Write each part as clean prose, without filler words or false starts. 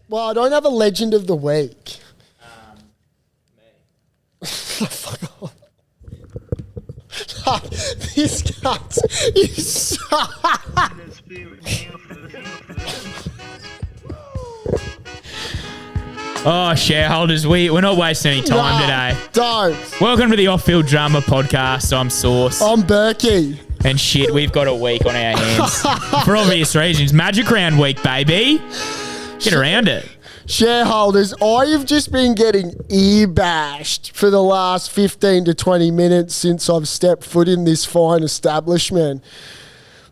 Well, I don't have a legend of the week. Me. Fuck off. This cunt is Oh, shareholders, we're not wasting any time today. Don't. Welcome to the Off-Field Drama Podcast. I'm Sauce. I'm Berkey. And shit, we've got a week on our hands. For obvious reasons. Magic Round week, baby. Get around it. Shareholders, I have just been getting ear bashed for the last 15 to 20 minutes since I've stepped foot in this fine establishment.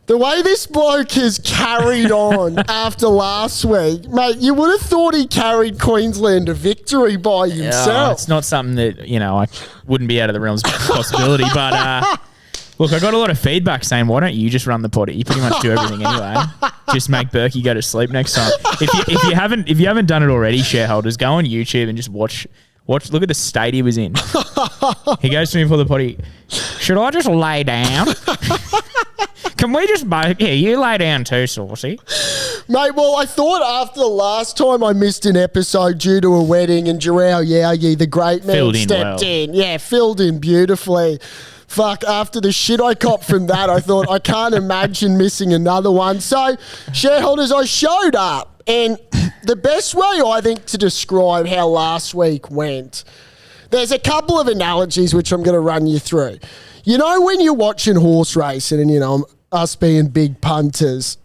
The way this bloke has carried on after last week, mate, you would have thought he carried Queensland to victory by himself. It's not something that, I wouldn't be out of the realms of possibility. But, look, I got a lot of feedback saying, why don't you just run the potty? You pretty much do everything anyway. Just make Berkey go to sleep next time. If you haven't done it already, shareholders, go on YouTube and just watch. Look at the state he was in. He goes to me for the potty. Should I just lay down? Can we just both... Yeah, you lay down too, Saucy. Mate, well, I thought after the last time I missed an episode due to a wedding and Jarrell Yowie, the great man, stepped in. Yeah, filled in beautifully. Fuck, after the shit I copped from that, I thought, I can't imagine missing another one. So, shareholders, I showed up. And the best way, I think, to describe how last week went, there's a couple of analogies which I'm going to run you through. You know when you're watching horse racing and, us being big punters,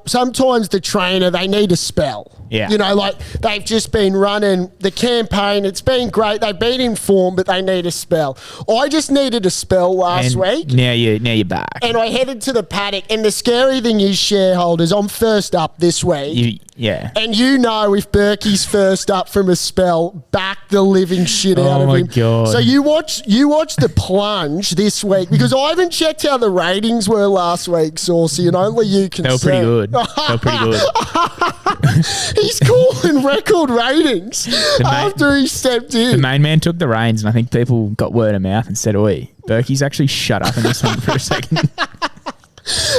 sometimes the trainer, they need a spell. Yeah. Like they've just been running the campaign. It's been great. They've been in form, but they need a spell. I just needed a spell last week. Now you're back. And I headed to the paddock. And the scary thing is, shareholders, I'm first up this week. Yeah. And if Berkey's first up from a spell, back the living shit out of him. Oh my God. So you watch the plunge this week, because I haven't checked how the ratings were last week, Saucy, and only you can see. They were pretty good. He's calling record ratings after he stepped in. The main man took the reins, and I think people got word of mouth and said, oi, Berkey's actually shut up in this one for a second.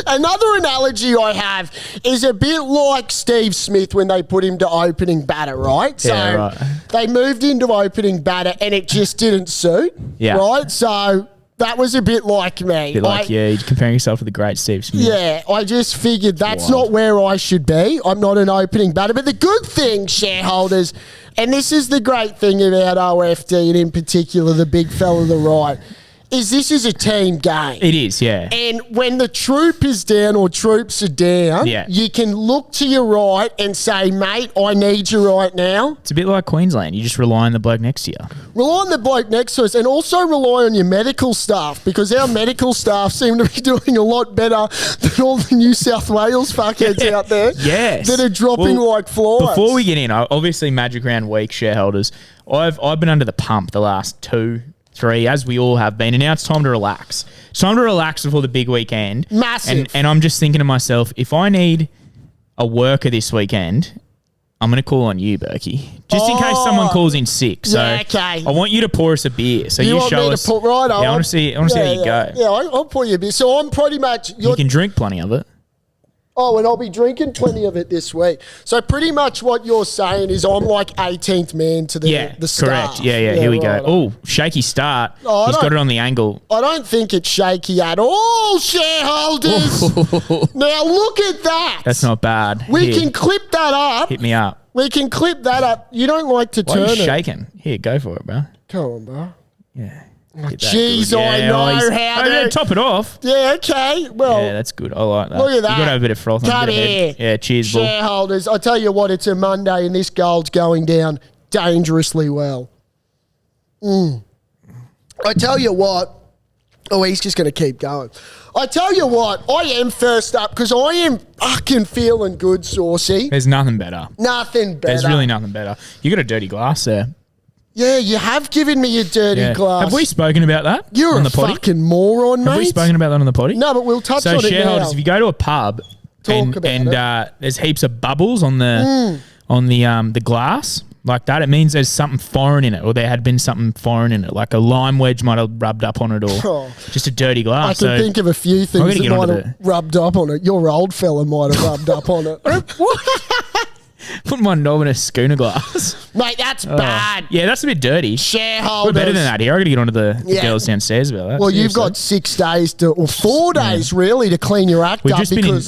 Another analogy I have is a bit like Steve Smith when they put him to opening batter, right? So they moved into opening batter and it just didn't suit, right? So that was a bit like me. You're comparing yourself to the great Steve Smith. Yeah, I just figured that's not where I should be. I'm not an opening batter. But the good thing, shareholders, and this is the great thing about OFD and in particular the big fella to the right, is this is a team game. It is, yeah. And when the troop is down or troops are down, you can look to your right and say, mate, I need you right now. It's a bit like Queensland. You just rely on the bloke next to you. Rely on the bloke next to us and also rely on your medical staff, because our medical staff seem to be doing a lot better than all the New South Wales fuckheads out there that are dropping like flies. Before we get in, obviously Magic Round week, shareholders, I've been under the pump the last 2-3, as we all have been, and now it's time to relax. It's time to relax before the big weekend. Massive. And I'm just thinking to myself, if I need a worker this weekend, I'm going to call on you, Berkey. Just in case someone calls in sick. So I want you to pour us a beer. So you show us. I want to see how you go. Yeah, I'll pour you a beer. So I'm pretty much... You can drink plenty of it. Oh, and I'll be drinking plenty of it this week. So pretty much what you're saying is I'm like 18th man to the start. Correct. Yeah, here we go. Oh, shaky start. He's got it on the angle. I don't think it's shaky at all, shareholders. Now look at that. That's not bad. We can clip that up. Hit me up. We can clip that up. You don't like to turn it. Why are you shaking? Here, go for it, bro. Come on, bro. Yeah. Jeez, I know how to... top it off. Yeah, okay. Well, yeah, that's good. I like that. Look at that. You've got to have a bit of froth on Come here. Yeah, cheers, Bull. Shareholders, I tell you what, it's a Monday and this gold's going down dangerously well. I tell you what... Oh, he's just going to keep going. I tell you what, I am first up because I am fucking feeling good, Saucy. There's nothing better. Nothing better. There's really nothing better. You got a dirty glass there. Yeah, you have given me a dirty glass. Have we spoken about that? You're on the a potty? Fucking moron, mate. Have we spoken about that on the potty? No, but we'll touch on it now. So shareholders, if you go to a pub and there's heaps of bubbles on the glass like that, it means there's something foreign in it, or there had been something foreign in it, like a lime wedge might have rubbed up on it, or just a dirty glass. I can think of a few things that might have rubbed up on it. Your old fella might have rubbed up on it. Put my knob in a schooner glass. Mate, that's bad. Yeah, that's a bit dirty. Shareholders. We're better than that here. I got to get onto the girls downstairs about that. Well, seriously. you've got 6 days or 4 days really to clean your act We've up.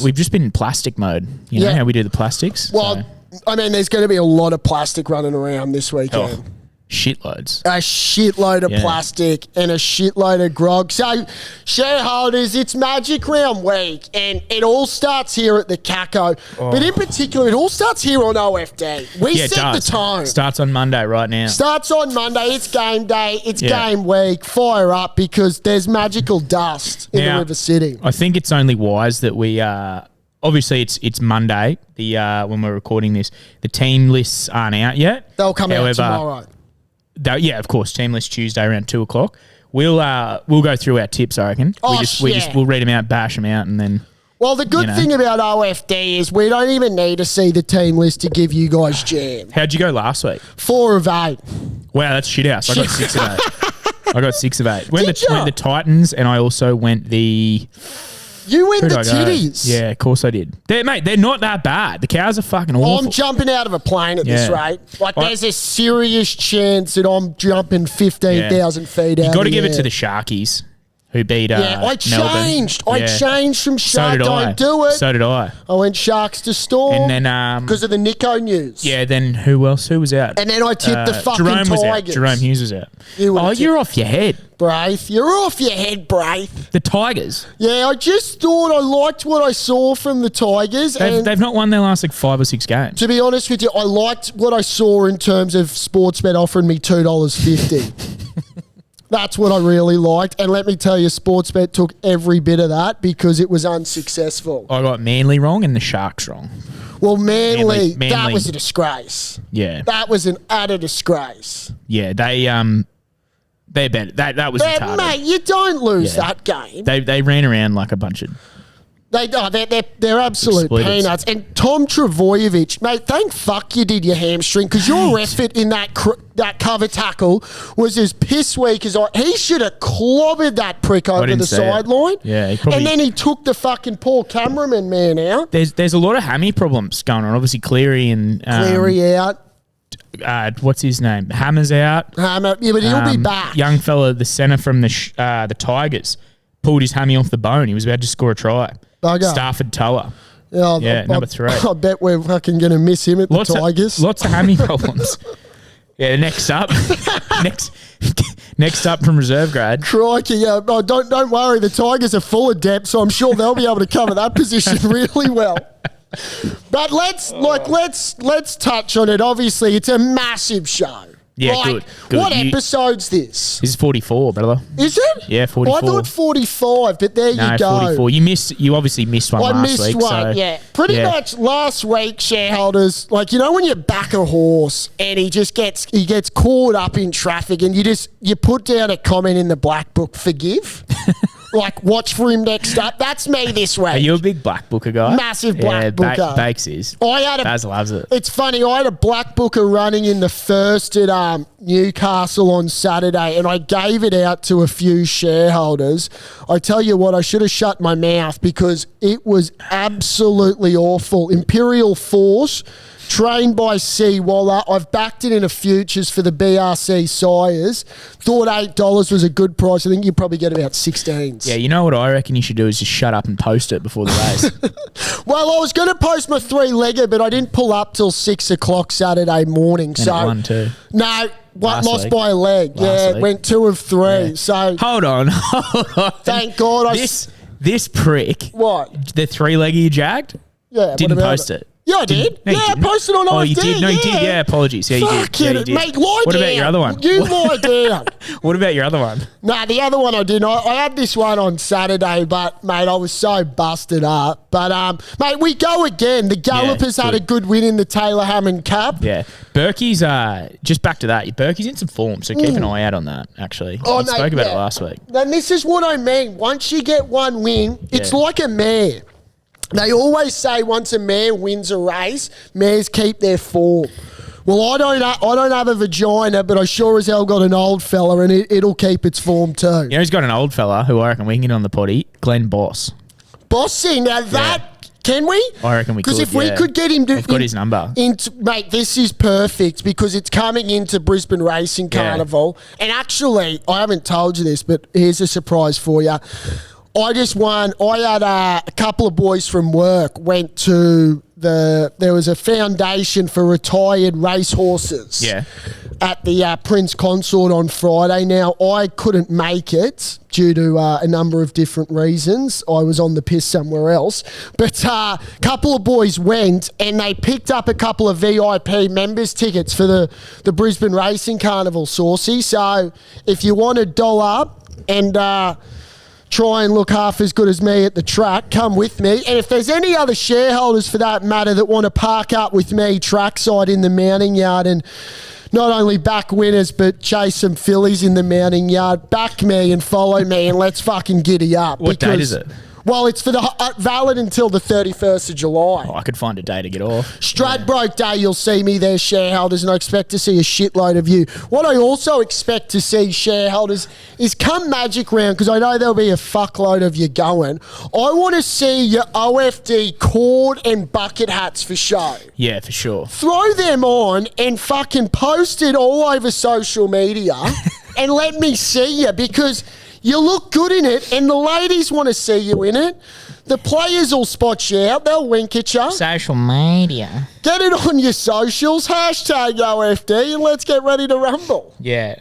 We've just been in plastic mode. You know how we do the plastics? Well, I mean, there's going to be a lot of plastic running around this weekend. Shitloads. A shitload of plastic and a shitload of grog. So, shareholders, it's Magic Round week, and it all starts here at the Caco. But in particular, it all starts here on OFD. We set the tone. Starts on Monday right now. Starts on Monday. It's game day. It's game week. Fire up because there's magical dust in the River City. I think it's only wise that we obviously it's Monday. The when we're recording this, the team lists aren't out yet. They'll come out tomorrow. Yeah, of course. Team list Tuesday around 2:00. We'll go through our tips. I reckon. We'll read them out, bash them out, and then. Well, the good thing about OFD is we don't even need to see the team list to give you guys jam. How'd you go last week? 4 of 8. Wow, that's shit house. I got 6 of 8. I got 6 of 8. Went the Titans, and I also went the. You went the titties. Yeah, of course I did. They're not that bad. The Cows are fucking awful. I'm jumping out of a plane at this rate. Like, there's a serious chance that I'm jumping 15,000 feet out. You got to give it to the Sharkies, who beat I changed. I changed from Shark. Don't do it. So did I. I went Sharks to Storm. And then because of the Nico news. Yeah, then who else? Who was out? And then I tipped the fucking Jerome was Tigers. Out. Jerome Hughes was out. You're off your head. Braith, you're off your head, Braith. The Tigers. Yeah, I just thought I liked what I saw from the Tigers. They've not won their last 5 or 6 games. To be honest with you, I liked what I saw in terms of Sportsbet offering me $2.50. That's what I really liked. And let me tell you, Sportsbet took every bit of that because it was unsuccessful. I got Manly wrong and the Sharks wrong. Well, Manly, that was a disgrace. Yeah. That was an utter disgrace. Yeah, they're better. That was retarded. Mate, you don't lose that game. They ran around like a bunch of... They're absolute Exploiters. peanuts. And Tom Trbojevic, mate, thank fuck you did your hamstring because your effort in that cover tackle was as piss weak as he should have clobbered that prick over the sideline. Yeah, and then he took the fucking poor cameraman man out. There's a lot of hammy problems going on. Obviously, Cleary and... Cleary out. What's his name? Hammer's out. Hammer, yeah, but he'll be back. Young fella, the centre from the Tigers, pulled his hammy off the bone. He was about to score a try. Bugger. Stafford Toa. Number 3. I bet we're fucking going to miss him at the Tigers. Lots of hammy problems. Yeah, next up from reserve grade. Crikey, don't worry. The Tigers are full of depth, so I'm sure they'll be able to cover that position really well. But let's touch on it. Obviously, it's a massive show. Yeah, good. What episode's this? This is 44, brother. Is it? Yeah, 44. I thought 45, but there you go. 44. You obviously missed one last week. I missed one, Pretty much last week, shareholders, when you back a horse and he gets caught up in traffic and you put down a comment in the black book, forgive? Watch for him next up. That's me this week. Are you a big Black Booker guy? Massive Black Booker. Bakes is. Baz loves it. It's funny. I had a Black Booker running in the first at Newcastle on Saturday, and I gave it out to a few shareholders. I tell you what, I should have shut my mouth because it was absolutely awful. Imperial Force, trained by C. Waller. I've backed it in a futures for the BRC sires. Thought $8 was a good price. I think you probably get about 16s. Yeah, you know what I reckon you should do is just shut up and post it before the race. Well, I was going to post my 3-legger, but I didn't pull up till 6 o'clock Saturday morning. And it won too. No, lost by a leg. Last went 2 of 3. Yeah. So hold on. Thank God. This prick. What? The 3-legger you jagged? Yeah. Didn't post it. Yeah, I did. No, I posted on IFD. Oh, you did? No, you did. Yeah, apologies. Yeah, you did. Yeah, you did. Mate, lie what down. About your other one? You lie down. What about your other one? No, the other one I didn't. I had this one on Saturday, but, mate, I was so busted up. But, mate, we go again. The Gallopers had a good win in the Taylor Hammond Cup. Yeah. Berkey's, just back to that, Berkey's in some form, so keep an eye out on that, actually. I spoke about it last week. And this is what I mean. Once you get one win, it's like a mare. They always say once a mare wins a race, mares keep their form. Well, I don't have a vagina, but I sure as hell got an old fella, and it'll keep its form too. You know who's got an old fella who I reckon we can get on the potty? Glenn Boss. Bossy. Now that Can we? I reckon we could. Because if we could get him to... I've got his number. Mate, this is perfect because it's coming into Brisbane Racing Carnival. And actually, I haven't told you this, but here's a surprise for you. I just won. I had a couple of boys from work went to there was a foundation for retired racehorses. Yeah. At the Prince Consort on Friday. Now, I couldn't make it due to a number of different reasons. I was on the piss somewhere else. But a couple of boys went and they picked up a couple of VIP members tickets for the Brisbane Racing Carnival, Saucy. So if you want $1 and... try and look half as good as me at the track, come with me. And if there's any other shareholders for that matter that want to park up with me trackside in the mounting yard and not only back winners but chase some fillies in the mounting yard, back me and follow me and let's fucking giddy up. What date is it? Well, it's for the valid until the 31st of July. Oh, I could find a day to get off. Stradbroke Day, you'll see me there, shareholders, and I expect to see a shitload of you. What I also expect to see, shareholders, is come Magic Round, because I know there'll be a fuckload of you going. I want to see your OFD cord and bucket hats for show. Yeah, for sure. Throw them on and fucking post it all over social media and let me see you, because... you look good in it, and the ladies want to see you in it. The players will spot you out. They'll wink at you. Social media. Get it on your socials. Hashtag OFD, and let's get ready to rumble. Yeah.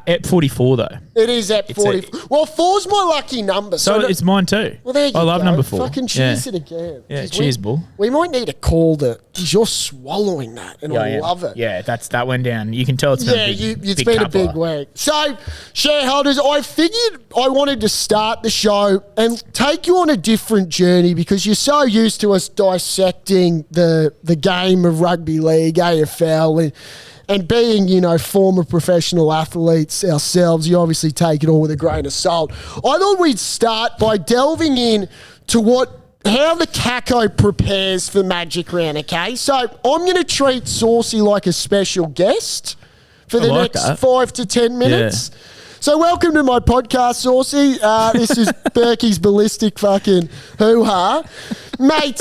At 44, though. It is at 44. Well, 4's my lucky number. So it's mine too. Well, there you go. I love number 4. Fucking cheers it again. Yeah, cheers, bull. We might need a call that because you're swallowing that, and I love it. Yeah, that went down. You can tell it's been it's been a big week. So, shareholders, I figured I wanted to start the show and take you on a different journey because you're so used to us dissecting the game of rugby league, AFL, and being, former professional athletes ourselves, you obviously take it all with a grain of salt. I thought we'd start by delving in to how the Caco prepares for Magic Round, okay? So I'm going to treat Saucy like a special guest for the next 5 to 10 minutes. Yeah. So welcome to my podcast, Saucy. This is Berkey's ballistic fucking hoo-ha. Mate,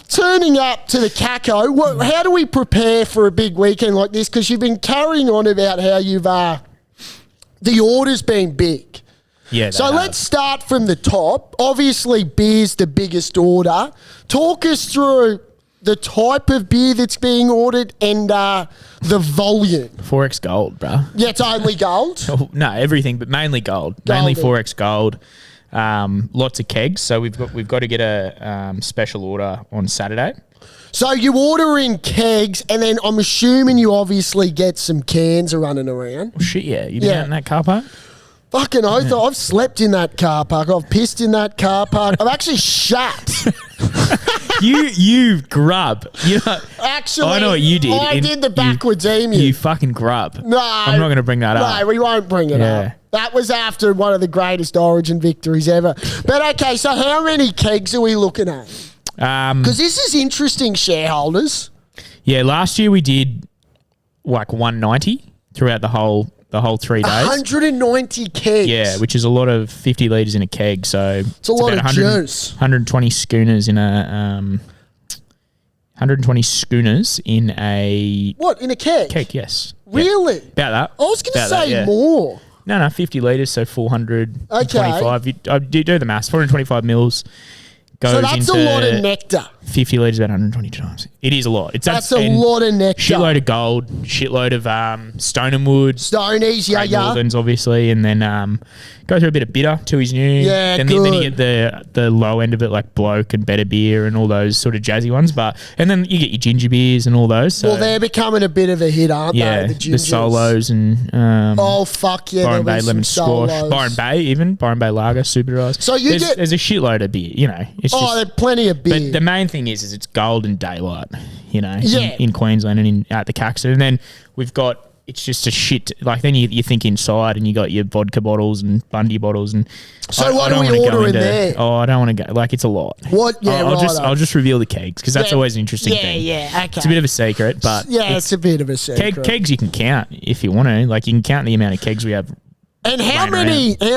turning up to the Caco, how do we prepare for a big weekend like this? Because you've been carrying on about how you've the order's been big. Yeah. So let's start from the top. Obviously, beer's the biggest order. Talk us through the type of beer that's being ordered and the volume. 4X Gold, bro. Yeah, it's only gold? No, everything, but mainly gold. Mainly 4X Gold. Lots of kegs. So we've got to get a special order on Saturday. So you order in kegs, and then I'm assuming you obviously get some cans running around. Oh, shit, yeah. You been out in that car park? Fucking oath, yeah. I've slept in that car park. I've pissed in that car park. I've actually shat. You grub. Actually, I know what you did. I did the backwards emu. You fucking grub. No. I'm not going to bring that up. No, we won't bring it up. That was after one of the greatest Origin victories ever. But okay, so how many kegs are we looking at? Because this is interesting, shareholders. Yeah, last year we did like 190 throughout the whole 3 days. 190 kegs. Yeah, which is a lot of 50 litres in a keg. So it's a lot of juice. 120 schooners in a 120 schooners in a... What, in a keg? Keg, yes. Really? Yeah. About that. I was going to say more. No, 50 litres, so 425. Okay. You do the maths, 425 mils. So that's a lot of nectar. 50 litres about 120 times. It is a lot. That's a lot of nectar. Shitload of gold, shitload of Stoneham Wood. Stonies, yeah. Northerns, obviously, and then go through a bit of bitter, Tooheys New. Yeah, then you get the low end of it, like Bloke and Better Beer and all those sort of jazzy ones. And then you get your ginger beers and all those. So. Well, they're becoming a bit of a hit, aren't they? The solos and oh fuck yeah, Byron Bay Lemon Squash, Byron Bay Lager, Super Dry. So there's a shitload of beer. It's there's plenty of beer. But the main thing is it's gold and daylight. Yeah. In Queensland and at the Caxton, and then we've got. It's just a shit. Like then you think inside, and you got your vodka bottles and Bundy bottles, and so what do we order in there? Oh, I don't want to go. Like it's a lot. What? Yeah, I'll just reveal the kegs because that's always an interesting thing. Yeah, okay. It's a bit of a secret, but it's a bit of a secret. Kegs you can count if you want to. Like you can count the amount of kegs we have And how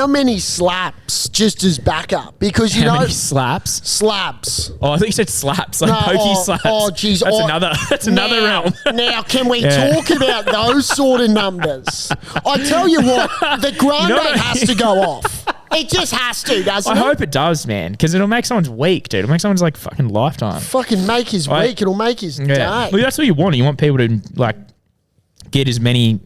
many slaps just as backup? Because How many slaps? Slabs. Oh, I think you said slaps, like pokey slaps. Oh, geez. That's another realm. Now, can we talk about those sort of numbers? I tell you what, the Grande has to go off. It just has to, doesn't it? I hope it does, man, because it'll make someone's week, dude. It'll make someone's like fucking lifetime. Fucking make his week. It'll make his day. Well, that's what you want. You want people to like get as many.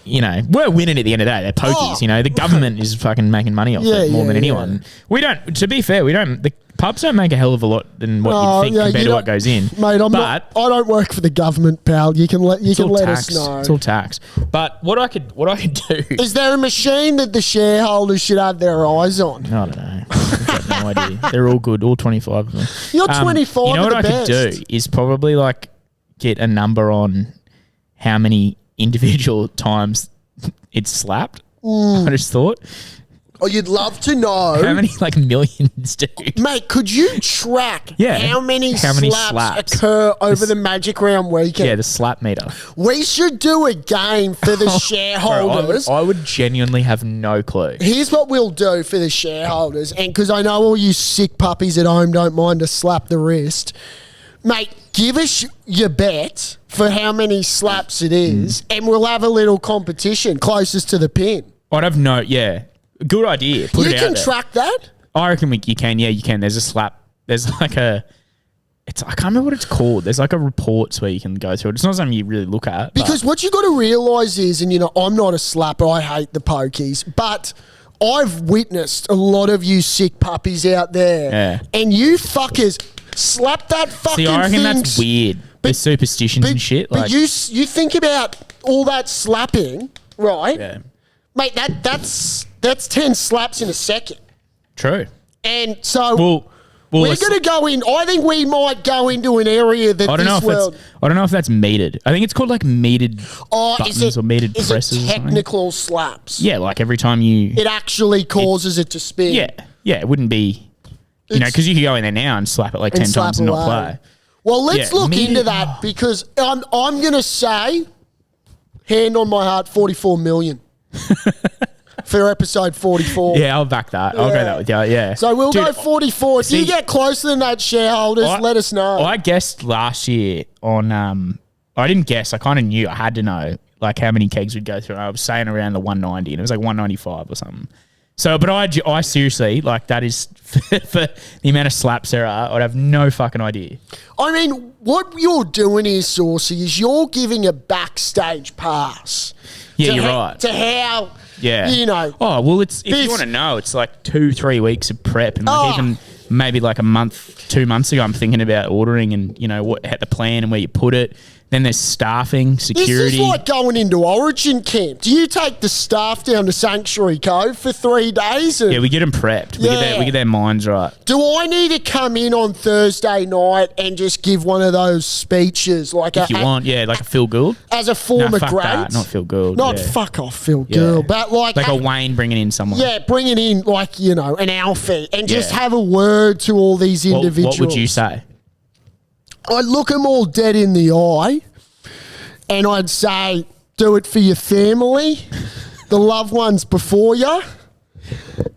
You know, we're winning at the end of the day. They're pokies. You know, the government is fucking making money off it more than anyone. We don't. To be fair, we don't. The pubs don't make a hell of a lot than what you think compared to what goes in. Mate, I don't work for the government, pal. You can let us know. It's all tax. But what I could do is there a machine that the shareholders should have their eyes on? I don't know. I've got no idea. They're all good. All 25 of them. You're 25. You know what I could do is probably like get a number on how many individual times it's slapped. I just thought. Oh, you'd love to know. How many like millions, dude? Mate, could you track how many slaps occur over the Magic Round weekend? Yeah, the slap meter. We should do a game for the shareholders. I would genuinely have no clue. Here's what we'll do for the shareholders, and because I know all you sick puppies at home don't mind to slap the wrist. Mate, give us your bet for how many slaps it is, and we'll have a little competition closest to the pin. I'd have good idea. Put it out there. You can track that? I reckon you can. Yeah, you can. There's a slap. There's like I can't remember what it's called. There's like a reports where you can go through it. It's not something you really look at. Because what you got to realise is, and I'm not a slapper. I hate the pokies, but I've witnessed a lot of you sick puppies out there, and you fuckers slap that fucking thing. See, I reckon that's weird. The superstitions and shit. But you think about all that slapping, right? Yeah. Mate, that's 10 slaps in a second. True. And so we're going to go in. I think we might go into an area that I don't know if that's metered. I think it's called like metered buttons or metered presses. Is it technical slaps? Yeah, like every time it actually causes it to spin. Yeah, it wouldn't be. You know, because you could go in there now and slap it like 10 times and not play. Well, let's look into that because I'm going to say, hand on my heart, 44 million for episode 44. Yeah, I'll back that. I'll go that with you. Yeah. So we'll go 44. If you get closer than that, shareholders, let us know. I guessed last year on. I didn't guess. I kind of knew. I had to know like how many kegs we'd go through. I was saying around the 190, and it was like 195 or something. So, but I seriously, like, that is, for the amount of slaps there are, I'd have no fucking idea. I mean, what you're doing here, Saucy, is you're giving a backstage pass. Yeah, you're right. To how, you know. Oh, well, if you want to know, it's like 2-3 weeks of prep. And like even maybe like a month, 2 months ago, I'm thinking about ordering and, you know, the plan and where you put it. Then there's staffing, security. This is like going into Origin camp. Do you take the staff down to Sanctuary Cove for 3 days? Yeah, we get them prepped. We get their minds right. Do I need to come in on Thursday night and just give one of those speeches? If you want, like a Phil Gould? As a former great? That, not Phil Gould. Not fuck off Phil Gould. But like a Wayne bringing in someone. Yeah, bringing in like, you know, an Alfie and just have a word to all these individuals. What would you say? I'd look them all dead in the eye and I'd say, do it for your family, the loved ones before you,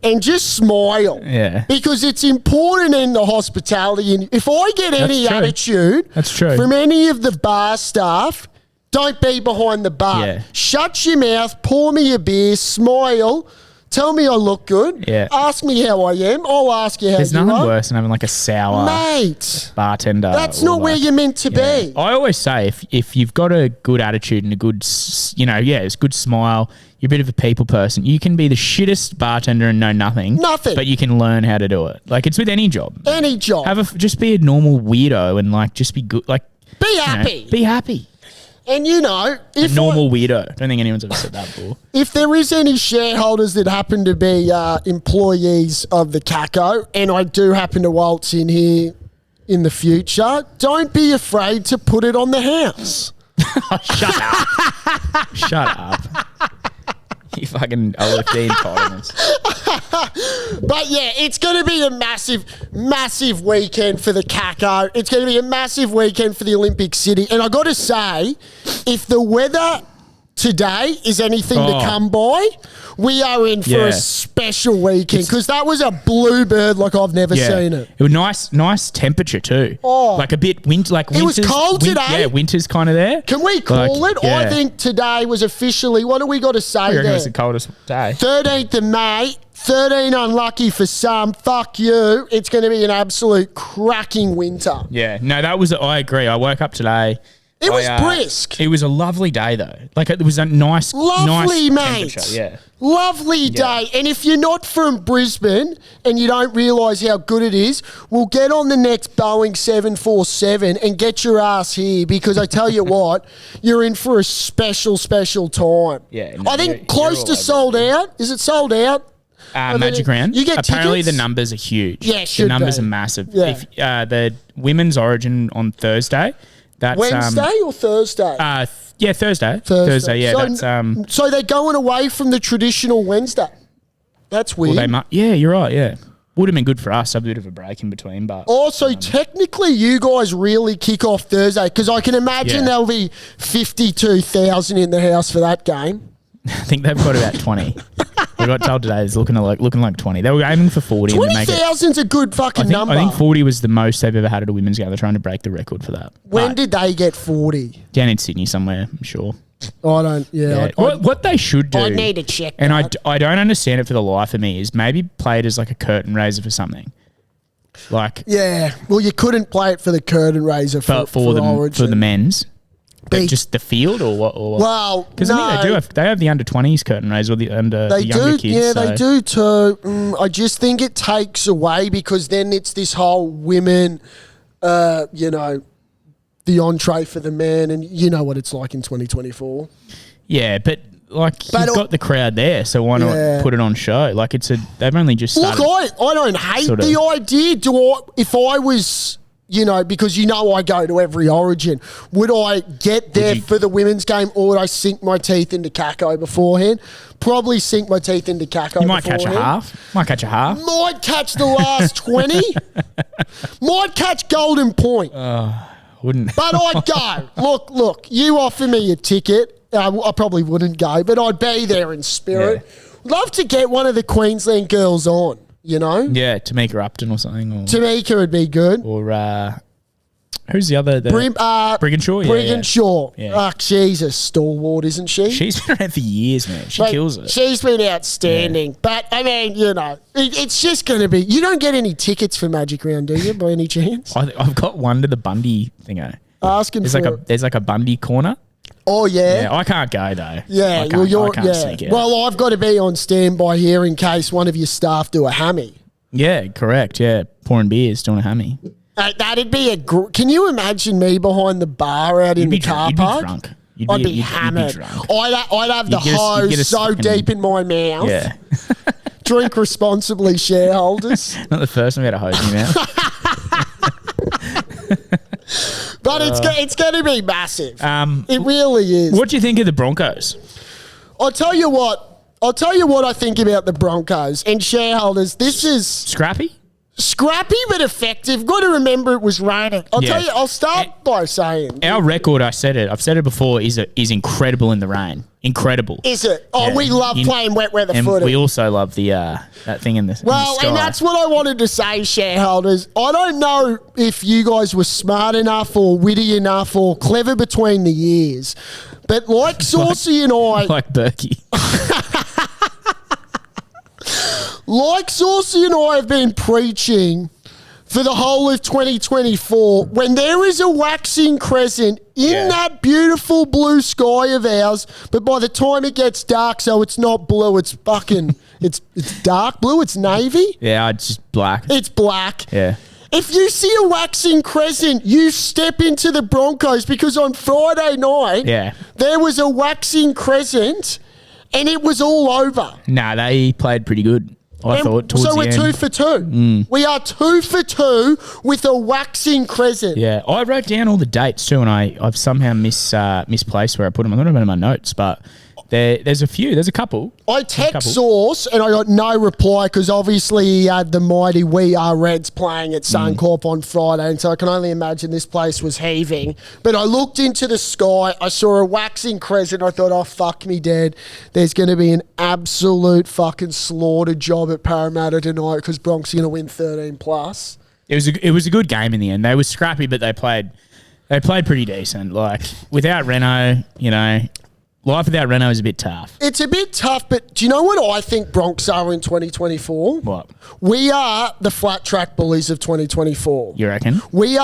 and just smile. Yeah. Because it's important in the hospitality. And if I get any attitude from any of the bar staff, don't be behind the bar. Yeah. Shut your mouth, pour me a beer, smile. Tell me I look good. Yeah. Ask me how I am. I'll ask you how you are. There's nothing worse than having like a sour bartender. That's not where you're meant to be. I always say if you've got a good attitude and a good, it's a good smile, you're a bit of a people person, you can be the shittest bartender and know nothing. Nothing. But you can learn how to do it. Like it's with any job. Any job. Just be a normal weirdo and like just be good. Like be happy. Be happy. And you know, if a normal weirdo. I don't think anyone's ever said that before. If there is any shareholders that happen to be employees of the Caco, and I do happen to waltz in here in the future, don't be afraid to put it on the house. Shut up. Shut up. You fucking OFD entitlements. But yeah, it's going to be a massive, massive weekend for the Caco. It's going to be a massive weekend for the Olympic City. And I got to say, if the weather today is anything to come by, we are in for a special weekend because that was a bluebird like I've never seen it. It was nice temperature too. Oh. Like a bit winter. Like it was cold today. Yeah, winter's kind of there. Can we call it? Yeah. I think today was officially. What do we got to say there? It was the coldest day. 13th of May. 13 unlucky for some. Fuck you. It's going to be an absolute cracking winter. Yeah. No, I agree. I woke up today. It was brisk. It was a lovely day though. Like it was a nice mate. Yeah. Lovely day. And if you're not from Brisbane and you don't realise how good it is, we'll get on the next Boeing 747 and get your ass here because I tell you what, you're in for a special, special time. Yeah. No, I think close to sold out. Is it sold out? Magic Round. You get apparently tickets? the numbers are huge. Yeah, the numbers are massive. Yeah. If the women's origin on Thursday. That's Wednesday or Thursday? Thursday. Thursday. Yeah, so, so they're going away from the traditional Wednesday. That's weird. Well, yeah, you're right. Yeah, would have been good for us. A bit of a break in between, but also technically, you guys really kick off Thursday because I can imagine there'll be 52,000 in the house for that game. I think they've got about 20. We got told today it's looking like 20. They were aiming for 40. 20,000's a good fucking number. I think 40 was the most they've ever had at a women's game. They're trying to break the record for that. When did they get 40? Down in Sydney somewhere, I'm sure. I don't. Yeah. What they should do. I need to check. And I don't understand it for the life of me. Is maybe play it as like a curtain raiser for something. Like well, you couldn't play it for the curtain raiser for the men's. But just the field or what? Well, because I think they have the under 20s curtain raise or the younger kids. Yeah, they do too. I just think it takes away because then it's this whole women, the entree for the men, and you know what it's like in 2024. Yeah, but you've got the crowd there, so why not put it on show? Like they've only just started. Look, I don't hate the idea. If I was. Because I go to every Origin. Would I get there for the women's game or would I sink my teeth into Kako beforehand? Probably sink my teeth into Kako. You might catch a half. Might catch the last 20. Might catch Golden Point. Wouldn't. But I'd go. Look, you offer me a ticket. I probably wouldn't go, but I'd be there in spirit. Yeah. Love to get one of the Queensland girls on. Yeah, Tamika Upton or something. Tamika would be good. Or who's the other? Brigginshaw. Brigginshaw. Yeah. She's a stalwart, isn't she? She's been around for years, man. She kills it. She's been outstanding. Yeah. But, I mean, it's just going to be... You don't get any tickets for Magic Round, do you, by any chance? I've got one to the Bundy thingo. There's like a Bundy corner. Oh, yeah? Yeah, I can't go, though. Yeah, I can't sneak out. Well, I've got to be on standby here in case one of your staff do a hammy. Yeah, correct, yeah. Pouring beers, doing a hammy. That'd be can you imagine me behind the bar out in the car park? You'd be drunk. I'd be hammered. I'd have the hose so deep in my mouth. Yeah. Drink responsibly, shareholders. Not the first time we had a hose in your mouth. But it's going to be massive. It really is. What do you think of the Broncos? I'll tell you what I think about the Broncos and shareholders. This is scrappy, but effective. Got to remember it was raining. I'll start by saying our record. I've said it before. Is incredible in the rain. Incredible. Is it? Oh, yeah. We love playing wet weather footy. We also love the that thing in the sky. And that's what I wanted to say, shareholders. I don't know if you guys were smart enough or witty enough or clever between the years, but like Saucy and I, like Berkey. Like Saucy and I have been preaching for the whole of 2024, when there is a waxing crescent in that beautiful blue sky of ours, but by the time it gets dark, so it's not blue, it's fucking, it's dark blue, it's navy. Yeah, it's just black. It's black. Yeah. If you see a waxing crescent, you step into the Broncos because on Friday night, there was a waxing crescent and it was all over. Nah, they played pretty good. I thought towards the end. So we're 2 for 2. We are 2 for 2 with a waxing crescent. Yeah, I wrote down all the dates too, and I've somehow misplaced where I put them. I don't know in my notes, but There's a few. There's a couple. I text Source and I got no reply because obviously he had the mighty We Are Reds playing at Suncorp on Friday, and so I can only imagine this place was heaving. But I looked into the sky, I saw a waxing crescent, I thought, oh, fuck me dead. There's going to be an absolute fucking slaughter job at Parramatta tonight because Bronx are going to win 13 plus. It was a good game in the end. They were scrappy, but they played pretty decent. Like, without Reno, life without Reno is a bit tough. It's a bit tough, but do you know what I think Bronx are in 2024? What? We are the flat track bullies of 2024. You reckon? We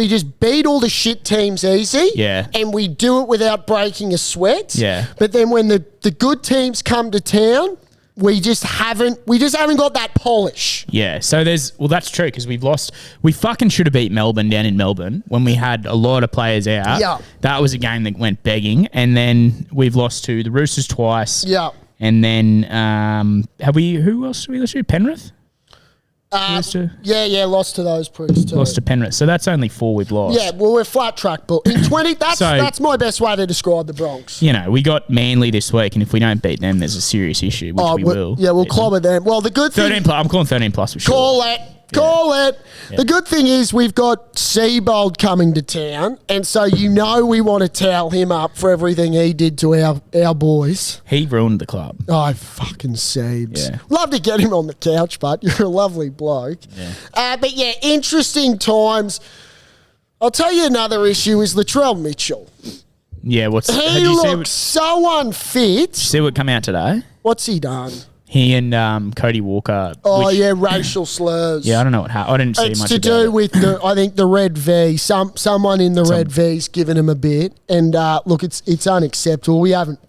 just beat all the shit teams easy. Yeah. And we do it without breaking a sweat. Yeah. But then when the good teams come to town, we just haven't got that polish. Yeah, so that's true because we fucking should have beat Melbourne down in Melbourne when we had a lot of players out. Yeah. That was a game that went begging, and then we've lost to the Roosters twice. Yeah. And then who else did we lose to? Penrith? Lost to those pricks too. Lost to Penrith. So that's only 4 we've lost. Yeah, well, we're flat track, but in 20, that's my best way to describe the Bronx. We got Manly this week, and if we don't beat them, there's a serious issue, which we will. Yeah, we'll clobber them. Well, the good thing... 13 plus, I'm calling 13 plus for sure. Call it. Yeah. The good thing is we've got Seabold coming to town, and so we want to towel him up for everything he did to our boys. He ruined the club. Oh, fucking Seabs. Yeah. Love to get him on the couch, but you're a lovely bloke. Yeah. But yeah, interesting times. I'll tell you another issue is Latrell Mitchell. Yeah, he looks so unfit. Did you see what come out today? What's he done? He and Cody Walker. Racial slurs. Yeah, I don't know what happened. I didn't see much about it. It's to do with I think the Red V. Someone in the Red V's given him a bit, and look, it's unacceptable. We haven't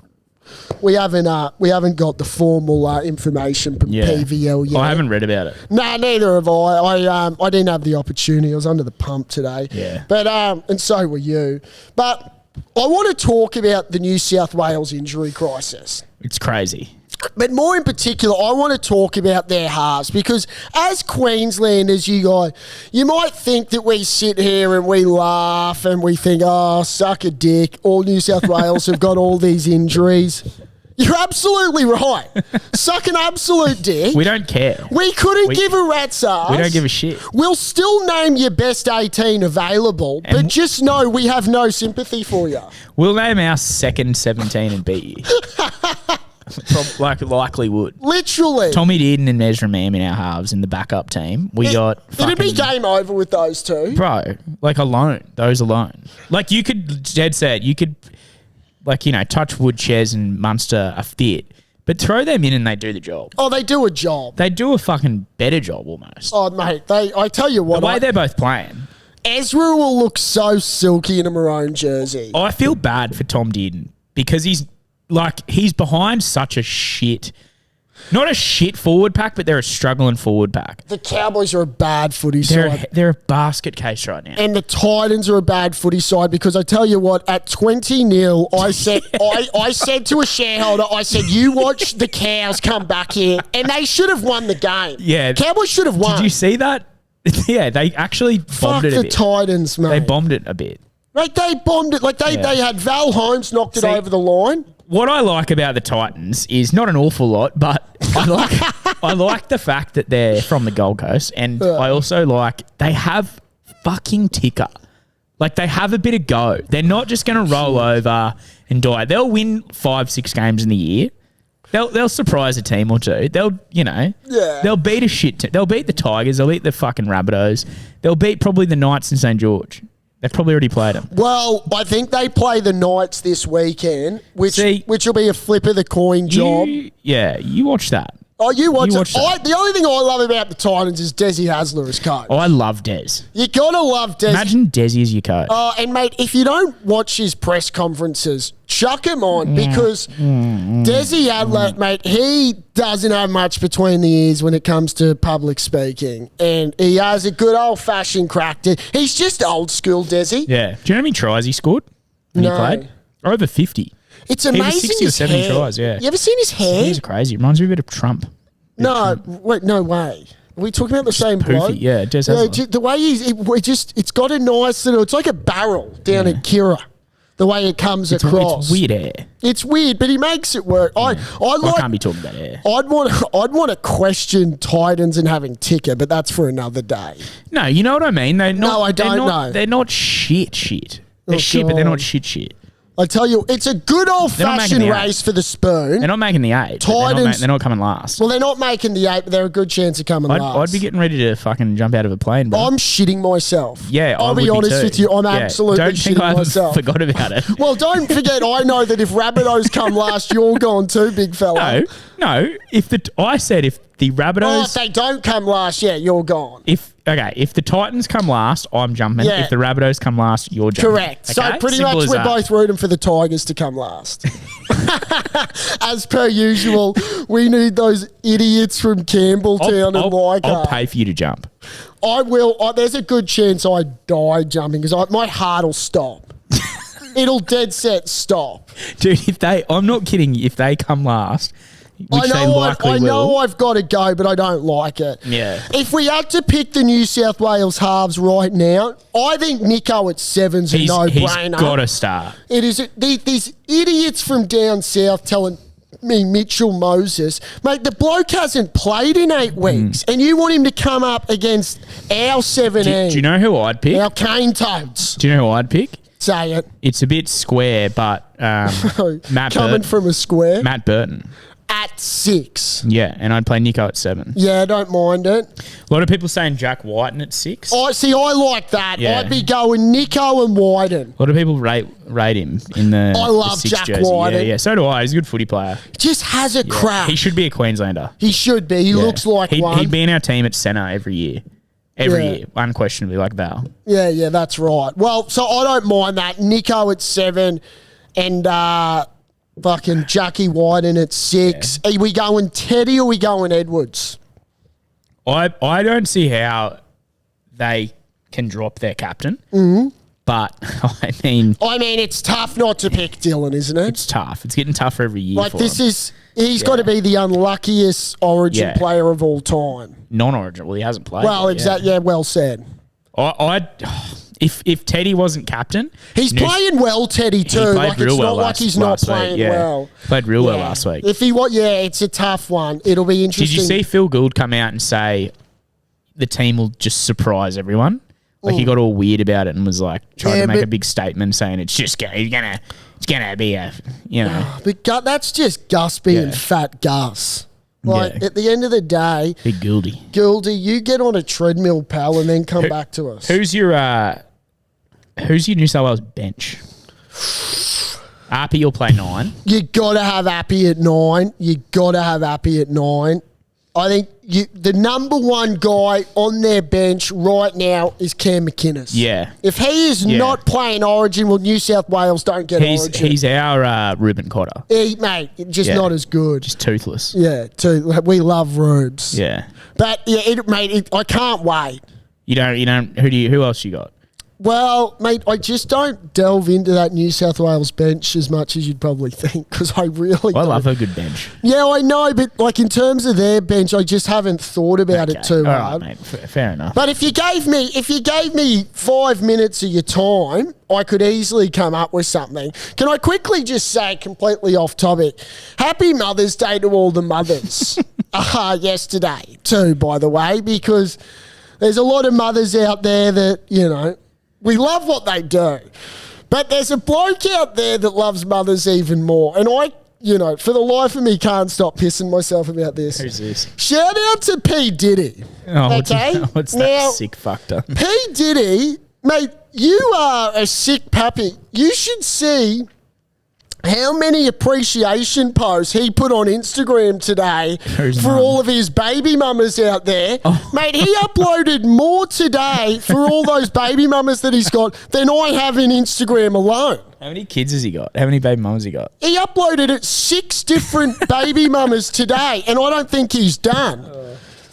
got the formal information from PVL yet. I haven't read about it. No, neither have I. I didn't have the opportunity. I was under the pump today. Yeah. But and so were you. But I want to talk about the New South Wales injury crisis. It's crazy. But more in particular, I want to talk about their halves because as Queenslanders, you might think that we sit here and we laugh and we think, oh, suck a dick. All New South Wales have got all these injuries. You're absolutely right. Suck an absolute dick. We don't care. We couldn't give a rat's ass. We don't give a shit. We'll still name your best 18 available, but just know we have no sympathy for you. We'll name our second 17 and beat you. Likely would. Literally. Tommy Dearden and Mesra Mam in our halves in the backup team. It'd be game over with those two. Bro, those alone. Like you could, touch Wood, Ches and Munster are fit, but throw them in and they do the job. Oh, they do a job. They do a fucking better job almost. Oh, mate, I tell you what. The way they're both playing. Ezra will look so silky in a maroon jersey. I feel bad for Tom Dearden because he's behind such a shit, not a shit forward pack, but they're a struggling forward pack. The Cowboys are a bad footy side. They're a basket case right now. And the Titans are a bad footy side because I tell you what, at 20-0, I said to a shareholder, you watch the Cows come back here, and they should have won the game. Yeah. Cowboys should have won. Did you see that? Yeah, they actually bombed it a bit. Fuck the Titans, mate. They bombed it a bit. Like, they bombed it. Like, they had Val Holmes knocked it over the line. What I like about the Titans is not an awful lot, but I like the fact that they're from the Gold Coast, and I also like they have fucking ticker. Like, they have a bit of go. They're not just going to roll over and die. They'll win 5-6 games in the year. They'll surprise a team or two. They'll beat a shit team. They'll beat the Tigers. They'll beat the fucking Rabbitohs. They'll beat probably the Knights in St. George. They've probably already played them. Well, I think they play the Knights this weekend, which will be a flip of the coin job. You watch that. Oh, you watch it. The only thing I love about the Titans is Desi Hasler as coach. Oh, I love Des. You gotta love Des. Imagine Desi as your coach. Oh, and mate, if you don't watch his press conferences, chuck him on because Desi Adler, mate, he doesn't have much between the ears when it comes to public speaking, and he has a good old fashioned crack. He's just old school, Desi. Yeah. Do you know how many tries he scored when he played? Over 50. It's amazing. He was 60 or 70 tries, yeah. You ever seen his hair? He's crazy. Reminds me a bit of Trump. Wait, no way. Are we talking about the same bloke? Yeah, Des Hasler. The way it's got a nice little, it's like a barrel down at Kira. The way it comes across. It's weird hair. It's weird, but he makes it work. I can't be talking about air. I'd want to question Titans and having Ticker, but that's for another day. No, you know what I mean? I don't know. They're not shit. They're shit, but they're not shit. I tell you, it's a good old-fashioned race for the spoon. They're not making the 8. Titans, they're not coming last. Well, they're not making the 8, but they're a good chance of coming last. I'd be getting ready to fucking jump out of a plane, bro. I'm shitting myself. Yeah, I'll be honest with you. I'm absolutely shitting myself. Forgot about it. Well, don't forget, I know that if Rabbitohs come last, you're gone too, big fella. No. If the Rabbitohs... Oh, if they don't come last, yeah, you're gone. If the Titans come last, I'm jumping. Yeah. If the Rabbitohs come last, you're jumping. Correct. Okay? So pretty much we're both rooting for the Tigers to come last. As per usual, we need those idiots from Campbelltown and Leichhardt. I'll pay for you to jump. I will. There's a good chance I die jumping because my heart will stop. It'll dead set stop. Dude, I'm not kidding, if they come last... I know I've got to go, but I don't like it. Yeah. If we had to pick the New South Wales halves right now, I think Nico at 7's a no-brainer. He's got to start. It is. These idiots from down south telling me Mitchell Moses, mate, the bloke hasn't played in 8 weeks, and you want him to come up against our 17. Do you know who I'd pick? Our Cane Toads. Do you know who I'd pick? Say it. It's a bit square, but Matt coming from a square. Matt Burton. At 6. Yeah, and I'd play Nico at 7. Yeah, I don't mind it. A lot of people saying Jack Whiten at 6. I like that. Yeah. I'd be going Nico and Whiten. A lot of people rate him in the I love the 6 Jack jersey. Whiten. Yeah, so do I. He's a good footy player. Just has a crack. He should be a Queenslander. He should be. He looks like one. He'd be in our team at centre every year. Every year, unquestionably, like Val. Yeah, that's right. Well, so I don't mind that. Nico at 7 and... fucking Jackie Whiten at 6. Yeah. Are we going Teddy or are we going Edwards? I don't see how they can drop their captain. But, I mean, it's tough not to pick Dylan, isn't it? It's tough. It's getting tougher every year for him. He's got to be the unluckiest Origin player of all time. Non-Origin. Well, he hasn't played. Well, exactly. Yeah, well said. If Teddy wasn't captain... He's playing well, Teddy, too. Like, it's not like he's not playing well. Played real well last week. It's a tough one. It'll be interesting. Did you see Phil Gould come out and say the team will just surprise everyone? Like, he got all weird about it and was like trying to make a big statement saying it's gonna be a, But that's just Gus being fat Gus. Like, at the end of the day... Big Gouldy. Gouldy, you get on a treadmill, pal, and then come back to us. Who's your New South Wales bench? Appy will play 9. You got to have Appy at 9. I think the number one guy on their bench right now is Cam McInnes. Yeah. If he is not playing Origin, well, New South Wales don't get Origin. He's our Ruben Cotter. Mate, just not as good. Just toothless. Yeah, we love Rubes. Yeah. But, I can't wait. You don't, who else you got? Well, mate, I just don't delve into that New South Wales bench as much as you'd probably think because I love a good bench. Yeah, I know, but like in terms of their bench, I just haven't thought about it too hard. Right, mate, fair enough. But if you gave me 5 minutes of your time, I could easily come up with something. Can I quickly just say, completely off topic, Happy Mother's Day to all the mothers yesterday too, by the way, because there's a lot of mothers out there that, we love what they do. But there's a bloke out there that loves mothers even more. And I, for the life of me, can't stop pissing myself about this. Who's this? Shout out to P. Diddy. Oh, okay? What's that sick fucked up? P. Diddy, mate, you are a sick puppy. You should see how many appreciation posts he put on Instagram today for all of his baby mamas out there. Oh. Mate, he uploaded more today for all those baby mamas that he's got than I have in Instagram alone. How many kids has he got? How many baby mamas has he got? He uploaded 6 different baby mamas today, and I don't think he's done.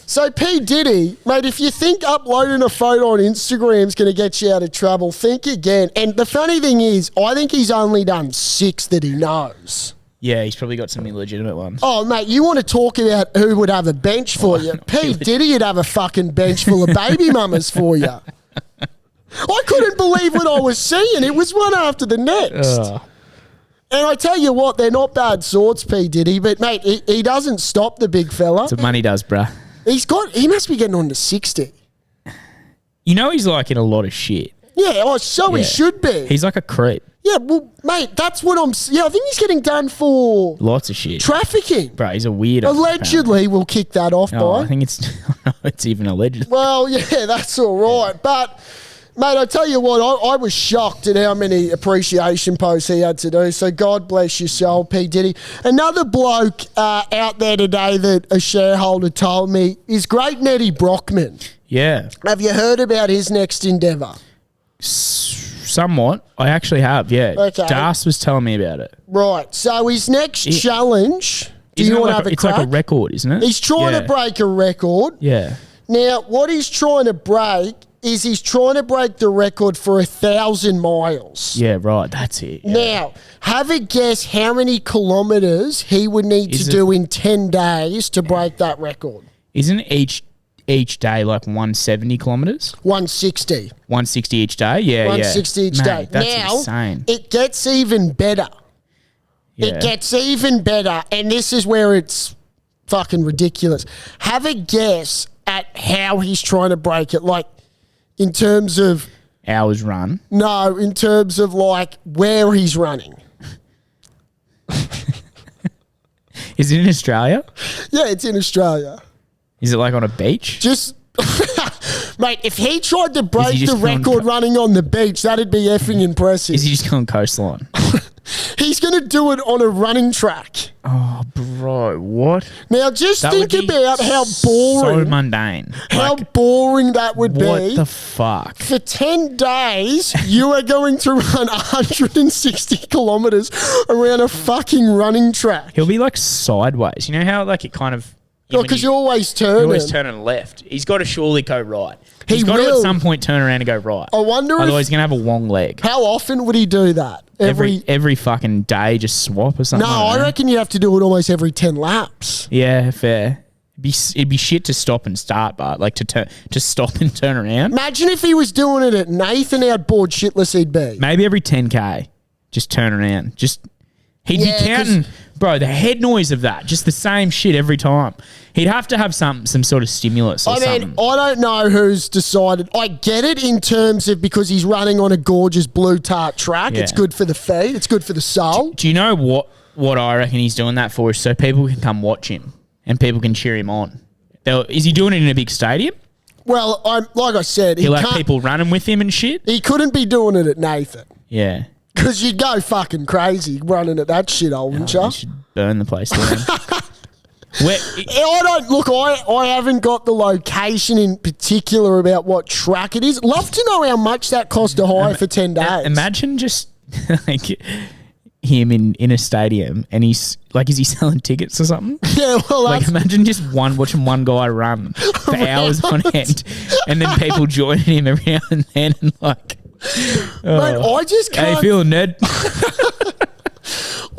So P. Diddy, mate, if you think uploading a photo on Instagram is going to get you out of trouble, think again. And the funny thing is, I think he's only done 6 that he knows. Yeah, he's probably got some illegitimate ones. Oh, mate, you want to talk about who would have a bench for you? P. Diddy would have a fucking bench full of baby mamas for you. I couldn't believe what I was seeing. It was one after the next. And I tell you what, they're not bad swords, P. Diddy, but mate, he doesn't stop the big fella. That's what money does, bruh. He must be getting on to 60. You know he's like in a lot of shit. Yeah, he should be. He's like a creep. Yeah, well, mate, that's what I think he's getting done for Lots of shit. Trafficking. Bro, he's a weirdo. Allegedly, we'll kick that off by. I think it's even allegedly. Well, yeah, that's all right. But, mate, I tell you what, I was shocked at how many appreciation posts he had to do. So God bless your soul, P. Diddy. Another bloke out there today that a shareholder told me is great Nettie Brockman. Yeah. Have you heard about his next endeavour? Somewhat. I actually have, yeah. Okay. Das was telling me about it. Right. So his next challenge, do you want to have a crack? It's like a record, isn't it? He's trying to break a record. Yeah. Now, what he's trying to break is he's trying to break the record for 1,000 miles. Yeah, right. That's it. Yeah. Now, have a guess how many kilometres he would need to do in 10 days to break that record. Isn't each day like 170 kilometres? 160. 160 each day? Yeah, 160 each day. That's now, insane. It gets even better. Yeah. It gets even better, and this is where it's fucking ridiculous. Have a guess at how he's trying to break it, like in terms of hours run. No, in terms of like where he's running. Is it in Australia? Yeah, it's in Australia. Is it like on a beach? Just, mate, if he tried to break the record running on the beach, that'd be effing impressive. Is he just going coastline? He's going to do it on a running track. Oh, bro, what? Now, just think about how boring. So mundane. How boring that would be. What the fuck? For 10 days, you are going to run 160 kilometres around a fucking running track. He'll be like sideways. You know how like it kind of... because you're always turning. You're always turning left. He's got to surely go right. He's got to at some point turn around and go right. I wonder otherwise he's going to have a long leg. How often would he do that? Every fucking day, just swap or something? No, I reckon you have to do it almost every 10 laps. Yeah, fair. It'd be shit to stop and start, but like to stop and turn around. Imagine if he was doing it at Nathan, how bored shitless he'd be. Maybe every 10K, just turn around. He'd be counting, bro, the head noise of that, just the same shit every time. He'd have to have some sort of stimulus or something. I don't know who's decided. I get it in terms of because he's running on a gorgeous blue tart track. Yeah. It's good for the feet. It's good for the soul. Do you know what I reckon he's doing that for? So people can come watch him and people can cheer him on. Is he doing it in a big stadium? Well, like I said, he'll have people running with him and shit? He couldn't be doing it at Nathan. Yeah. Because you'd go fucking crazy running at that shithole, wouldn't you? You should burn the place down. I haven't got the location in particular about what track it is. Love to know how much that cost to hire for 10 days. Imagine just like him in a stadium and he's like, is he selling tickets or something? Yeah, well, like imagine just watching one guy run for hours on end and then people joining him every now and then and like, mate, I just can't. How you feeling, Ned?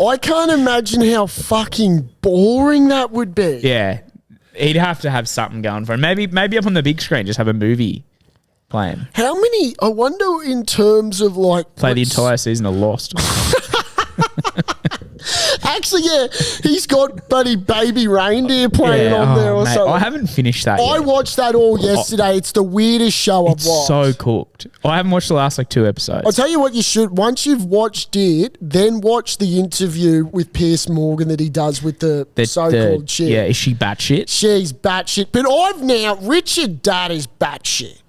I can't imagine how fucking boring that would be. Yeah. He'd have to have something going for him. Maybe up on the big screen, just have a movie playing. How many, I wonder in terms of like... Play the entire season of Lost. Actually, yeah, he's got bloody Baby Reindeer playing on there or something. I haven't finished that yet. I watched that all yesterday. It's the weirdest show I've watched. It's so cooked. I haven't watched the last like 2 episodes. I'll tell you what you should. Once you've watched it, then watch the interview with Piers Morgan that he does with the so-called shit. Yeah, is she batshit? She's batshit. But Richard Dad is batshit.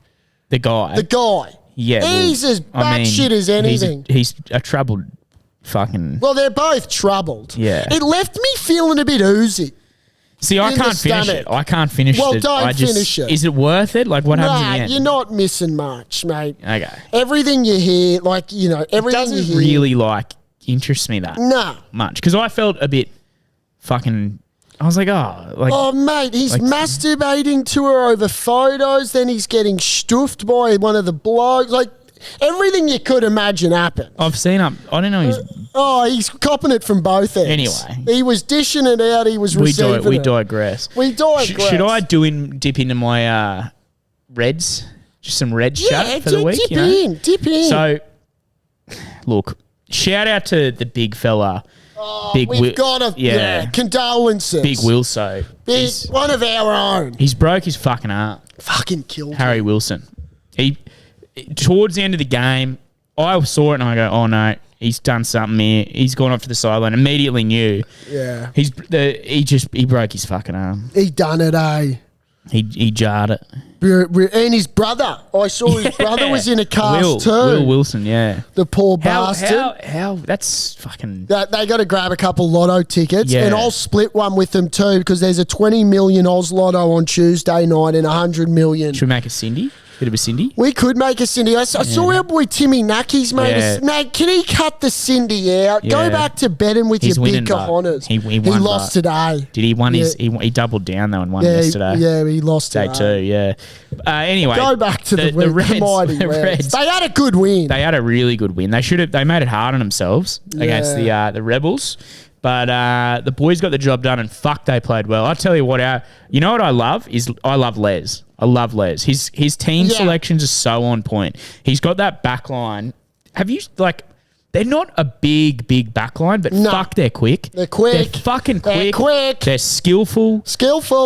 The guy? The guy. Yeah. He's as batshit as anything. He's a troubled fucking... Well, they're both troubled. Yeah. It left me feeling a bit oozy. See, I can't finish it. I can't finish it. Well, don't finish it. Is it worth it? Like, what happens in the end? You're not missing much, mate. Okay. Everything you hear, like, you know, everything you hear... It doesn't really, like, interest me that much. Because I felt a bit fucking... I was like, oh, mate, he's masturbating to her over photos, then he's getting stuffed by one of the blokes. Like, everything you could imagine happened. I've seen him. I don't know. He's copping it from both ends. Anyway. He was dishing it out. He was receiving it. We digress. Should I dip into my Reds? Just some Reds chat for the week? Dip in. So, look, shout out to the big fella. We've got to, condolences. Big Wilso. One of our own. He's broke his fucking arm. Fucking killed Harry him. Wilson. He, towards the end of the game, I saw it and I go, oh no, he's done something here. He's gone off to the sideline. Immediately knew. Yeah. He broke his fucking arm. He done it, eh? He jarred it. And his brother. I saw his brother was in a cast too. Will Wilson, yeah. The poor bastard. How that's fucking... They got to grab a couple lotto tickets, Yeah. and I'll split one with them too, because there's a 20 million Oz lotto on Tuesday night and 100 million. Should we make a Cindy? Bit of a Cindy? We could make a Cindy. I saw our boy Timmy Nucky's made Yeah. mate, can he cut the Cindy out? Go Yeah. back to betting with He's your winning, big cojones. he He won, lost today. Did he won Yeah. he doubled down though and won Yeah, yesterday? yeah, he lost Day today. 2, yeah. Anyway, Go back to the Reds. mighty The Reds. Reds. They had a good win. They had a really good win. They made it hard on themselves against the Rebels. But the boys got the job done, and fuck, they played well. I tell you what, you know what I love is I love Les. I love Les. His team selections are so on point. He's got that back line. Have you they're not a big back line, but fuck, they're quick. They're quick. They're fucking quick. They're quick. They're skillful.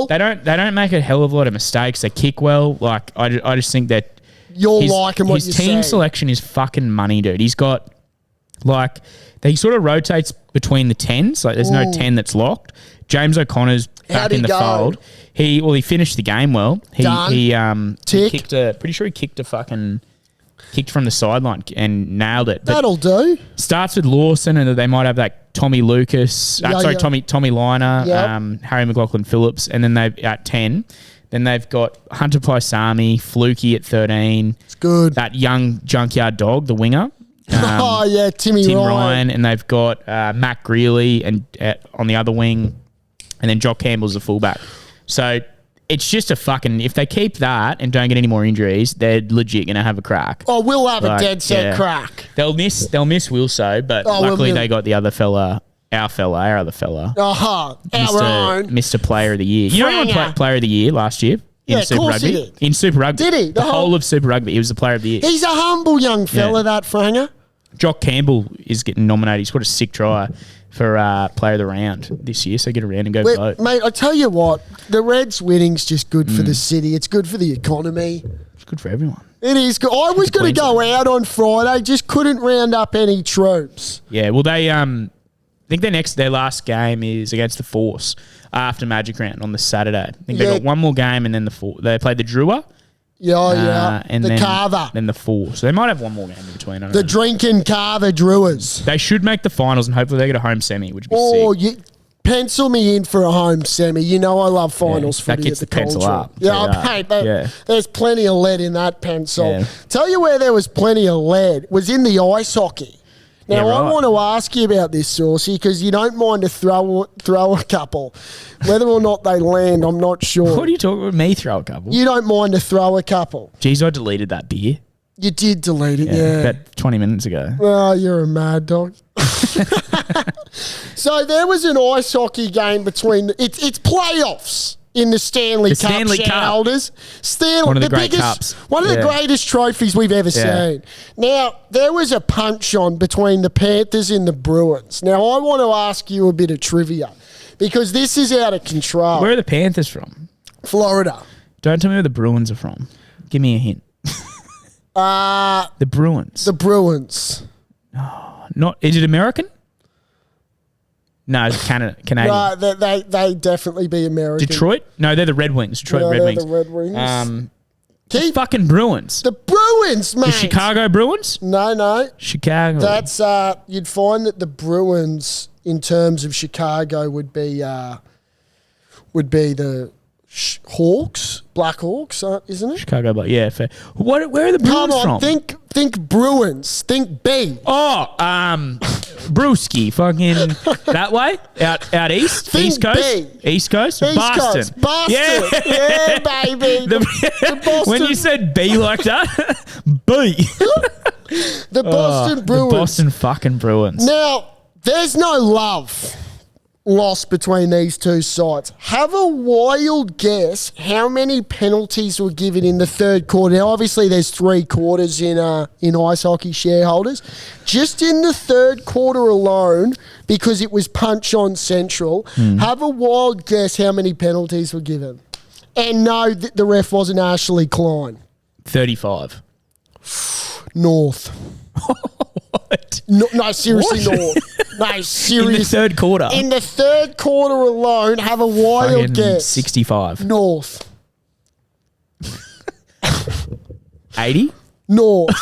They don't make a hell of a lot of mistakes. They kick well. I just think that You're liking what his you're team saying. selection is fucking money, dude. He's got he sort of rotates between the 10s. There's no 10 that's locked. James O'Connor's back in the fold. He finished the game well. He kicked kicked from the sideline and nailed it. But That'll do. starts with Lawson, and they might have that Tommy Lucas. Tommy Liner, Harry McLaughlin Phillips, and then they've at 10. Then they've got Hunter Paisami, Fluky at 13. It's good. That young junkyard dog, the winger. Tim Ryan. And they've got Matt Greeley and on the other wing, and then Jock Campbell's the fullback. So it's just if they keep that and don't get any more injuries, they're legit going to have a crack. Oh, we'll have a dead set crack. They'll miss Wilso, but luckily they got the other fella, our other fella. Our own. Mr. Player of the Year. You know anyone won Player of the Year last year? In Super course Rugby? he did. In Super Rugby. Did he? The whole of Super Rugby. He was the Player of the Year. He's a humble young fella, that Franger. Jock Campbell is getting nominated. He's got a sick try for Player of the Round this year, so get around and go vote. Mate, I tell you what, the Reds winning's just good for the city. It's good for the economy. It's good for everyone. It is good. I was going to go out on Friday, just couldn't round up any troops. Yeah, well, they I think their last game is against the Force after Magic Round on the Saturday. I think they got one more game, and then they played the Drua. And the Carver. Then the Force. So they might have one more game in between. The Drinking Carver Druas. They should make the finals, and hopefully they get a home semi, which would be sick. Pencil me in for a home semi. You know I love finals footy that gets at the pencil Cauldron. up. There's plenty of lead in that pencil. Yeah. Tell you where there was plenty of lead was in the ice hockey. Now, I want to ask you about this, Saucy, because you don't mind to throw a couple. Whether or not they land, I'm not sure. What are you talking about? Me throw a couple? You don't mind to throw a couple. Jeez, I deleted that beer. You did delete it, yeah. About 20 minutes ago. Oh, you're a mad dog. So there was an ice hockey game between... It's playoffs in the Stanley Cup shareholders. One of the great cups. One of the greatest trophies we've ever seen. Now, there was a punch-on between the Panthers and the Bruins. Now, I want to ask you a bit of trivia because this is out of control. Where are the Panthers from? Florida. Don't tell me where the Bruins are from. Give me a hint. The Bruins. The Bruins. Is it American? No, it's Canadian. No, they definitely be American. Detroit? No, they're the Red Wings. Red Wings. The Red Wings. The fucking Bruins. The Bruins, mate. The Chicago Bruins? No. Chicago. That's you'd find that the Bruins, in terms of Chicago, would be the Hawks, Black Hawks, isn't it? Chicago Black. Yeah, fair. Where are the Bruins from? Think Bruins. Think B. Oh, Brewski, fucking that way, out east, Think East Coast, B. East Coast, East Boston. Coast. Boston. Yeah, baby. The Boston. When you said B like that, B. The Boston Bruins. The Boston fucking Bruins. Now, there's no love lost between these two sides. Have a wild guess how many penalties were given in the third quarter. Now, obviously, there's 3 quarters in ice hockey, shareholders. Just in the third quarter alone, because it was punch on Central, have a wild guess how many penalties were given. And no, the ref wasn't Ashley Klein. 35. North. What? No, seriously, What? North. No, seriously. In the third quarter? In the third quarter alone, have a wild Fucking guess. 65. North. 80? North.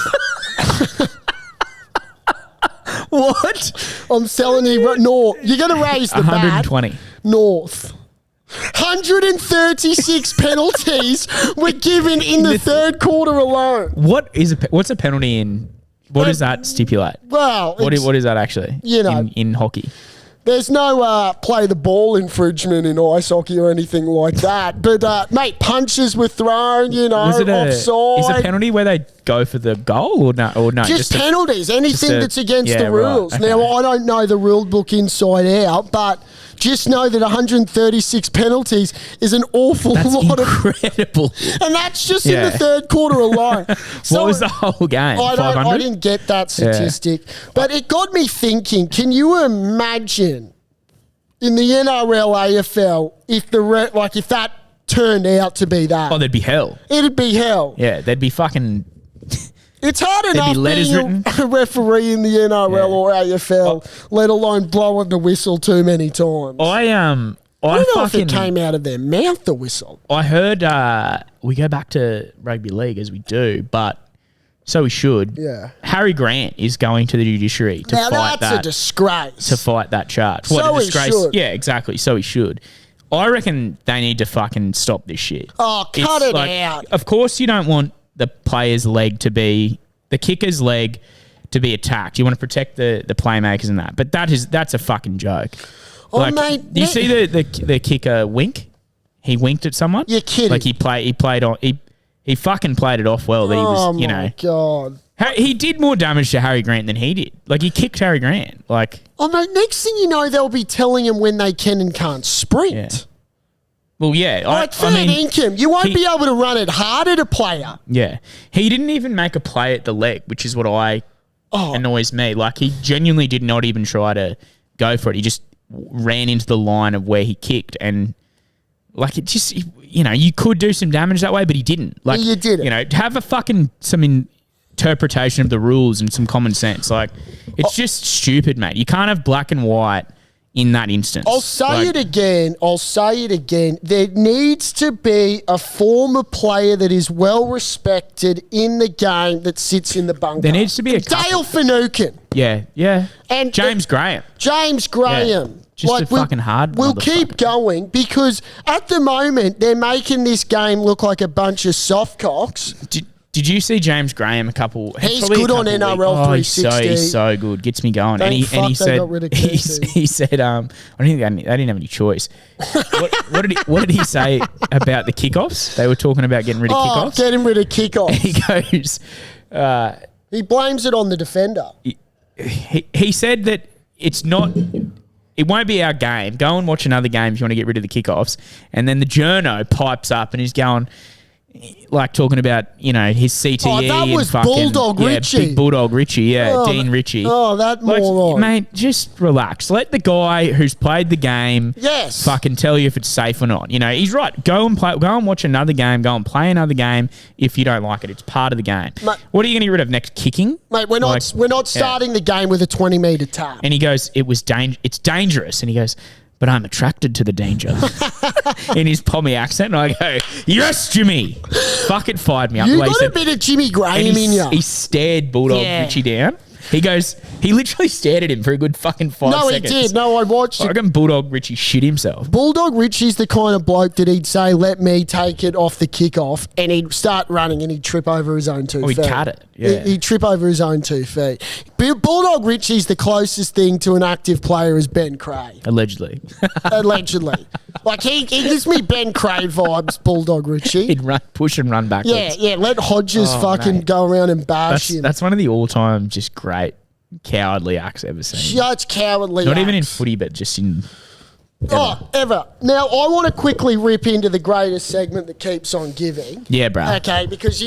What? I'm telling you, North. You're going to raise the 120. bat. North. 136 penalties were given in the third quarter alone. What's a penalty in? What does that stipulate? Well, What is that actually? You know. in hockey. there's no play the ball infringement in ice hockey or anything like that. But, mate, punches were thrown, offside. Is a penalty where they go for the goal or no? Just penalties, anything that's against the rules. Right, okay. Now, I don't know the rule book inside out, but just know that 136 penalties is an awful lot incredible. And that's just in the third quarter alone. So what was the whole game? I didn't get that statistic. Yeah. But it got me thinking, can you imagine in the NRL, AFL, if if that turned out to be that? Oh, there'd be hell. It'd be hell. Yeah, there'd be fucking... It's hard enough being a referee in the NRL or AFL, let alone blowing the whistle too many times. I don't know if it came out of their mouth, the whistle. I heard we go back to rugby league as we do, but so we should. Yeah. Harry Grant is going to the judiciary to fight that. That's a disgrace. To fight that charge. So what a disgrace. He should. Yeah, exactly. So he should. I reckon they need to fucking stop this shit. Oh, cut it out. Of course you don't want the player's leg to be, the kicker's leg to be attacked. You want to protect the playmakers and that. But that's a fucking joke. Oh, mate. You see the kicker wink? He winked at someone? You're kidding. Like he fucking played it off well. That he was, my God. He did more damage to Harry Grant than he did. Like, he kicked Harry Grant. Like, oh, mate, next thing you know, they'll be telling him when they can and can't sprint. Yeah. Well, yeah. Like Income, you won't be able to run it hard at a player. Yeah. He didn't even make a play at the leg, which is what annoys me. Like, he genuinely did not even try to go for it. He just ran into the line of where he kicked. And, like, it just, you could do some damage that way, but he didn't. Like, you didn't. Have a fucking some interpretation of the rules and some common sense. Like, it's just stupid, mate. You can't have black and white in that instance. I'll say it again. There needs to be a former player that is well respected in the game that sits in the bunker. There needs to be a Dale Finucane. Yeah. And James Graham. Yeah. Just a fucking hard. We'll keep going because at the moment they're making this game look like a bunch of soft cocks. Did you see James Graham a couple? He's good on NRL 360. He's so good. Gets me going. And he said, got rid of he said, I don't think they didn't have any choice. What did he say about the kickoffs? They were talking about getting rid of kickoffs. Getting rid of kickoffs. He goes. He blames it on the defender. He said that it's not. It won't be our game. Go and watch another game if you want to get rid of the kickoffs. And then the journo pipes up and he's going, like, talking about, his CTE. Oh, that was and fucking, Bulldog Richie. Big Bulldog Richie, Dean Ritchie. Oh, that moron. Mate, just relax. Let the guy who's played the game fucking tell you if it's safe or not. He's right. Go and watch another game. Go and play another game if you don't like it. It's part of the game. Mate, what are you going to get rid of next? Kicking? Mate, we're not starting the game with a 20-metre tap. And he goes, it's dangerous. And he goes, but I'm attracted to the danger. In his Pommy accent. And I go, yes, Jimmy. Fucking fired me up. You got a bit of Jimmy Graham in you. He stared Bulldog Richie down. He literally stared at him for a good fucking 5 seconds. No, he did. No, I watched it. I reckon Bulldog Richie shit himself. Bulldog Richie's the kind of bloke that he'd say, let me take it off the kickoff, and he'd start running and he'd trip over his own 2 feet. He'd cut it. Yeah. He'd trip over his own 2 feet. Bulldog Richie's the closest thing to an active player as Ben Cray. Allegedly. Like, he gives me Ben Cray vibes, Bulldog Richie. He'd push and run backwards. Yeah, let Hodges go around and bash him. That's one of the all-time just great cowardly acts ever seen. Just cowardly Not acts. even in footy, but just in Oh, ever. Now, I want to quickly rip into the greatest segment that keeps on giving. Yeah, bro. Okay, because,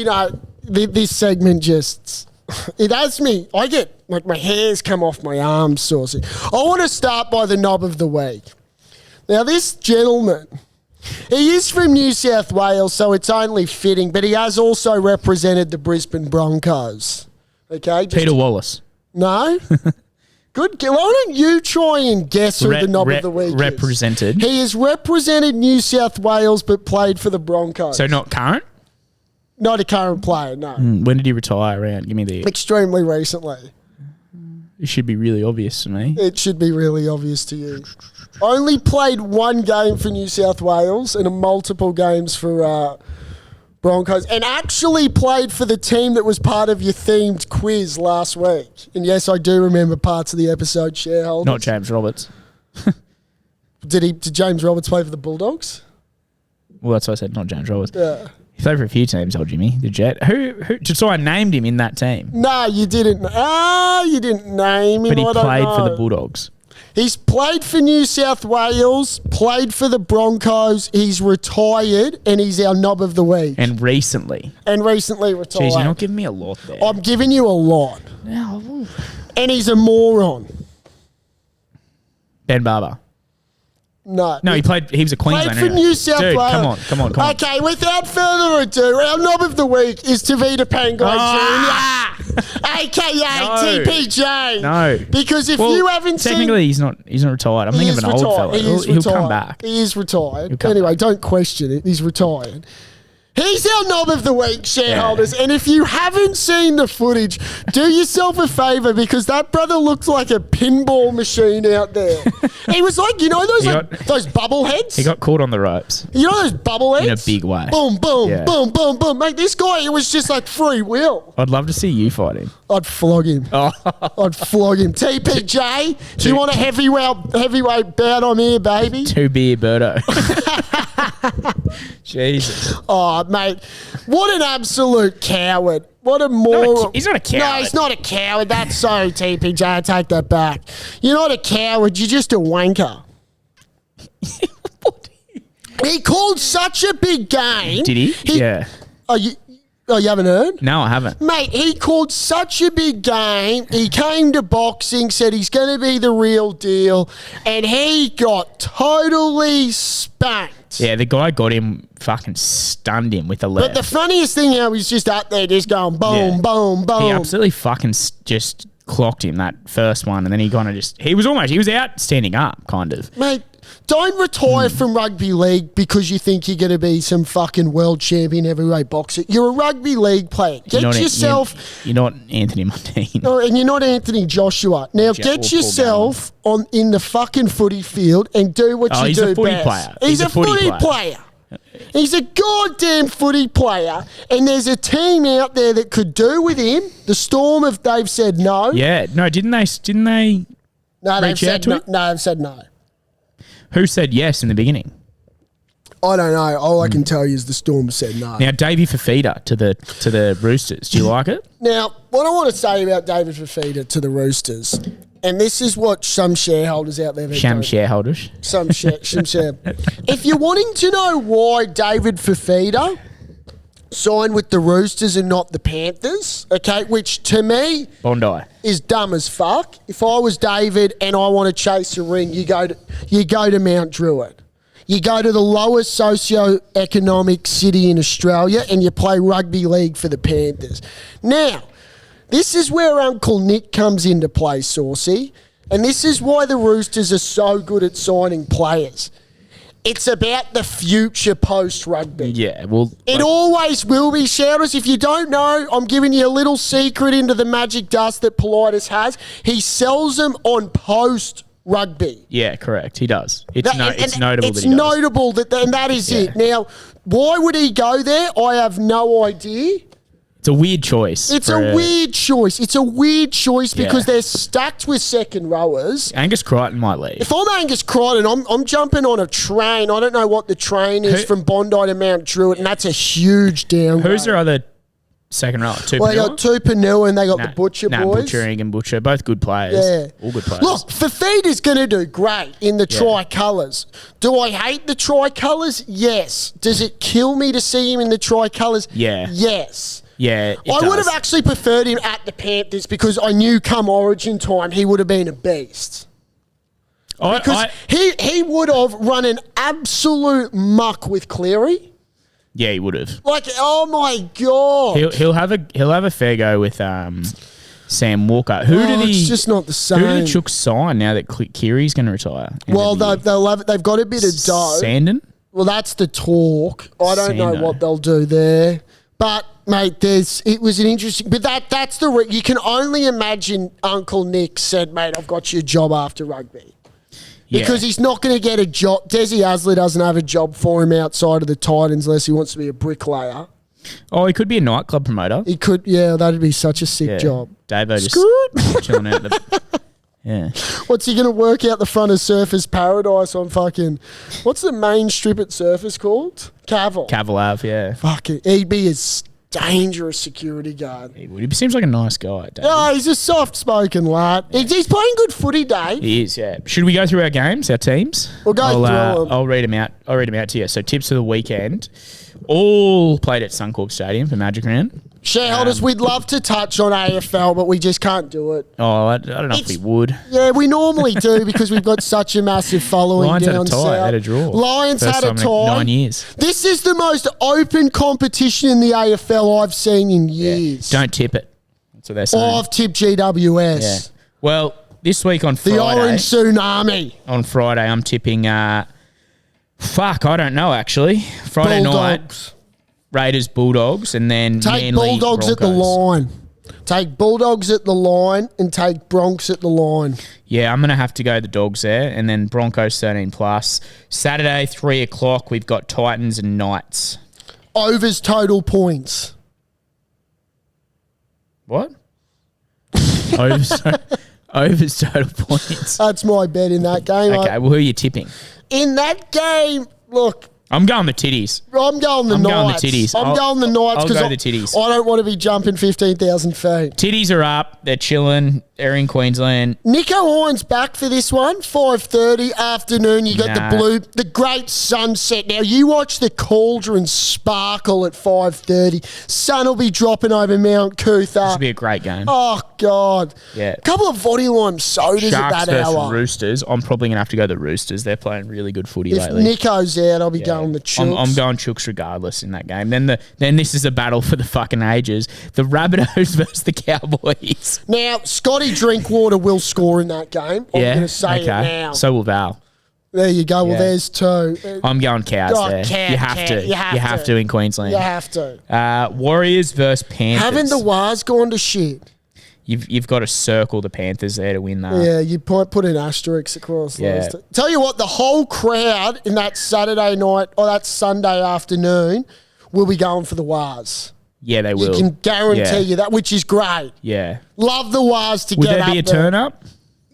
this segment just... It has me... I get... Like, my hairs come off my arms, Saucy. I want to start by the knob of the week. Now, this gentleman... He is from New South Wales, so it's only fitting, but he has also represented the Brisbane Broncos. Okay? Peter Wallace. No? Good. Why don't you try and guess who the knob of the week represented. is? He has represented New South Wales but played for the Broncos. So not current? Not a current player, no. When did he retire around? Give me the... Extremely recently. It should be really obvious to me. It should be really obvious to you. Only played one game for New South Wales and multiple games for Broncos, and actually played for the team that was part of your themed quiz last week. And yes, I do remember parts of the episode, shareholders. Not James Roberts. Did James Roberts play for the Bulldogs? Well, that's what I said, not James Roberts. Yeah. He played for a few teams, old Jimmy. The Jet. Who? So I named him in that team. No, you didn't. You didn't name him. But he played for the Bulldogs. He's played for New South Wales, played for the Broncos. He's retired, and he's our knob of the week. And recently retired. Jeez, you're not giving me a lot there. I'm giving you a lot. No. And he's a moron. Ben Barber. No. No, he was a Queenslander. Played for New South Dude, Wales. come on. Okay, without further ado, our knob of the week is Tavita Pangai Jr., a.k.a. TPJ. No. Because if you haven't seen... Technically, he's not retired. I'm thinking of an old fella. He'll come back. He is retired. Anyway, don't question it. He's retired. He's our knob of the week, shareholders. Yeah. And if you haven't seen the footage, do yourself a favour, because that brother looks like a pinball machine out there. He was like, those bubble heads? He got caught on the ropes. You know those bubble heads? In a big way. Boom, boom, boom, boom, boom. Mate, this guy, it was just like free will. I'd love to see you fight him. I'd flog him. I'd flog him. TPJ, do you want a heavyweight bout on here, baby? 2 beer Birdo. Jesus. Oh, mate, what an absolute coward. What a moron. He's not a coward. No, he's not a coward. That's so TPJ. I take that back. You're not a coward. You're just a wanker. He called such a big game. Did he? Yeah. You haven't heard? No, I haven't. Mate, he called such a big game. He came to boxing, said he's going to be the real deal, and he got totally spanked. Yeah, the guy got him, fucking stunned him with a left. But the funniest thing, he's just up there just going boom, boom, boom. He absolutely fucking just clocked him that first one, and then he kind of he was out standing up, kind of. Mate, don't retire from rugby league because you think you're going to be some fucking world champion heavyweight boxer. You're a rugby league player. You're not Anthony Mundine. No, and you're not Anthony Joshua. Now get yourself in the fucking footy field and do what you do best. He's a footy player. He's a goddamn footy player, and there's a team out there that could do with him. The Storm, they've said no. Yeah, no, didn't they? No, they've said no. No, they've said no. Who said yes in the beginning? I don't know. All I can tell you is the Storm said no. Now, Davey Fafita to the Roosters. Do you like it? Now, what I want to say about David Fafita to the Roosters, and this is what some shareholders out there... shareholders. Some share. If you're wanting to know why David Fafita signed with the Roosters and not the Panthers, okay, which to me... Bondi. ...is dumb as fuck. If I was David and I want to chase a ring, you go to Mount Druitt. You go to the lowest socio-economic city in Australia and you play rugby league for the Panthers. Now, this is where Uncle Nick comes into play, Saucy, and this is why the Roosters are so good at signing players. It's about the future post-rugby. Yeah, well... It always will be, shouters. If you don't know, I'm giving you a little secret into the magic dust that Politis has. He sells them on post-rugby. Yeah, correct. He does. It's notable that he does. It's notable, and that is it. Now, why would he go there? I have no idea. It's a weird choice. It's a weird choice because they're stacked with second rowers. Angus Crichton might leave. If I'm Angus Crichton, I'm jumping on a train. I don't know what the train is from Bondi to Mount Druitt, and that's a huge downgrade. Who's their other second row? Two Well, they Panua? got Tupanua and they got the Butcher boys. Butchering and Butcher. Both good players. Yeah. All good players. Look, Fafita's going to do great in the tricolours. Do I hate the tricolours? Yes. Does it kill me to see him in the tricolours? Yeah. Yes. Yeah, I would have actually preferred him at the Panthers because I knew come Origin time he would have been a beast. Because he would have run an absolute muck with Cleary. Yeah, he would have. Like, oh my God. He'll have a fair go with Sam Walker. It's just not the same. Who did Chooks sign now that Kiri's going to retire? Well, they've got a bit of dough. Sandon? Well, that's the talk. I don't know what they'll do there. But, mate, it was an interesting... But that's the... you can only imagine Uncle Nick said, mate, I've got you a job after rugby. Because he's not going to get a job. Desi Asler doesn't have a job for him outside of the Titans unless he wants to be a bricklayer. Oh, he could be a nightclub promoter. He could, that'd be such a sick job. Davo just chilling out the... Yeah. What's he going to work out the front of Surfers Paradise on fucking... What's the main strip at Surfers called? Cavill. Cavill Ave, yeah. Fuck it. He'd be a dangerous security guard. He seems like a nice guy, David. Oh, he's a soft-spoken lad. Yeah. He's playing good footy, Dave. He is, yeah. Should we go through our games, our teams? We'll go through them. I'll read them out to you. So tips for the weekend. All played at Suncorp Stadium for Magic Round. Shareholders, we'd love to touch on AFL, but we just can't do it. Oh, I don't know if we would. Yeah, we normally do because we've got such a massive following Lions down had a tie, south. had a draw. Lions First had a time in tie. 9 years. This is the most open competition in the AFL I've seen in years. Don't tip it. That's what they're saying. I've tipped GWS. Yeah. Well, this week on Friday... The Orange Tsunami. On Friday, I'm tipping... I don't know, actually. Friday Bulldogs. night... Raiders, Bulldogs, and then take Manly, Bulldogs Broncos. at the line. Take Bulldogs at the line and take Bronx at the line. Yeah, I'm going to have to go the Dogs there, and then Broncos 13 plus. Saturday, 3 o'clock, we've got Titans and Knights. Overs total points. What? Overs total points. That's my bet in that game. Okay, well, who are you tipping? In that game, look... I'm going the Titties. I'm going the Knights. I'm going the Knights because I don't want to be jumping 15,000 feet. Titties are up. They're chilling. They're in Queensland. Nico Hines back for this one. 5:30 afternoon. You got the great sunset. Now you watch the cauldron sparkle at 5:30. Sun will be dropping over Mount Cootha. This will be a great game. Oh God. Yeah. A couple of Voddy Lime sodas Sharks at that hour. Roosters. I'm probably gonna have to go the Roosters. They're playing really good footy if lately. Nico's out, I'll be going the Chooks. I'm going Chooks regardless in that game. Then this is a battle for the fucking ages. The Rabbitohs versus the Cowboys. Now Scotty Drinkwater will score in that game. I'm going to say it now. So will Val. There you go. Well, there's two. I'm going Cows there. You have to in Queensland. You have to. Warriors versus Panthers. Haven't the Wars gone to shit? You've got to circle the Panthers there to win that. Yeah, you put an asterisk across those. Tell you what, the whole crowd in that Saturday night or that Sunday afternoon will be going for the Wars. Yeah, they will. You can guarantee you that, which is great. Yeah. Love the Wars to Would get up there be a turn up?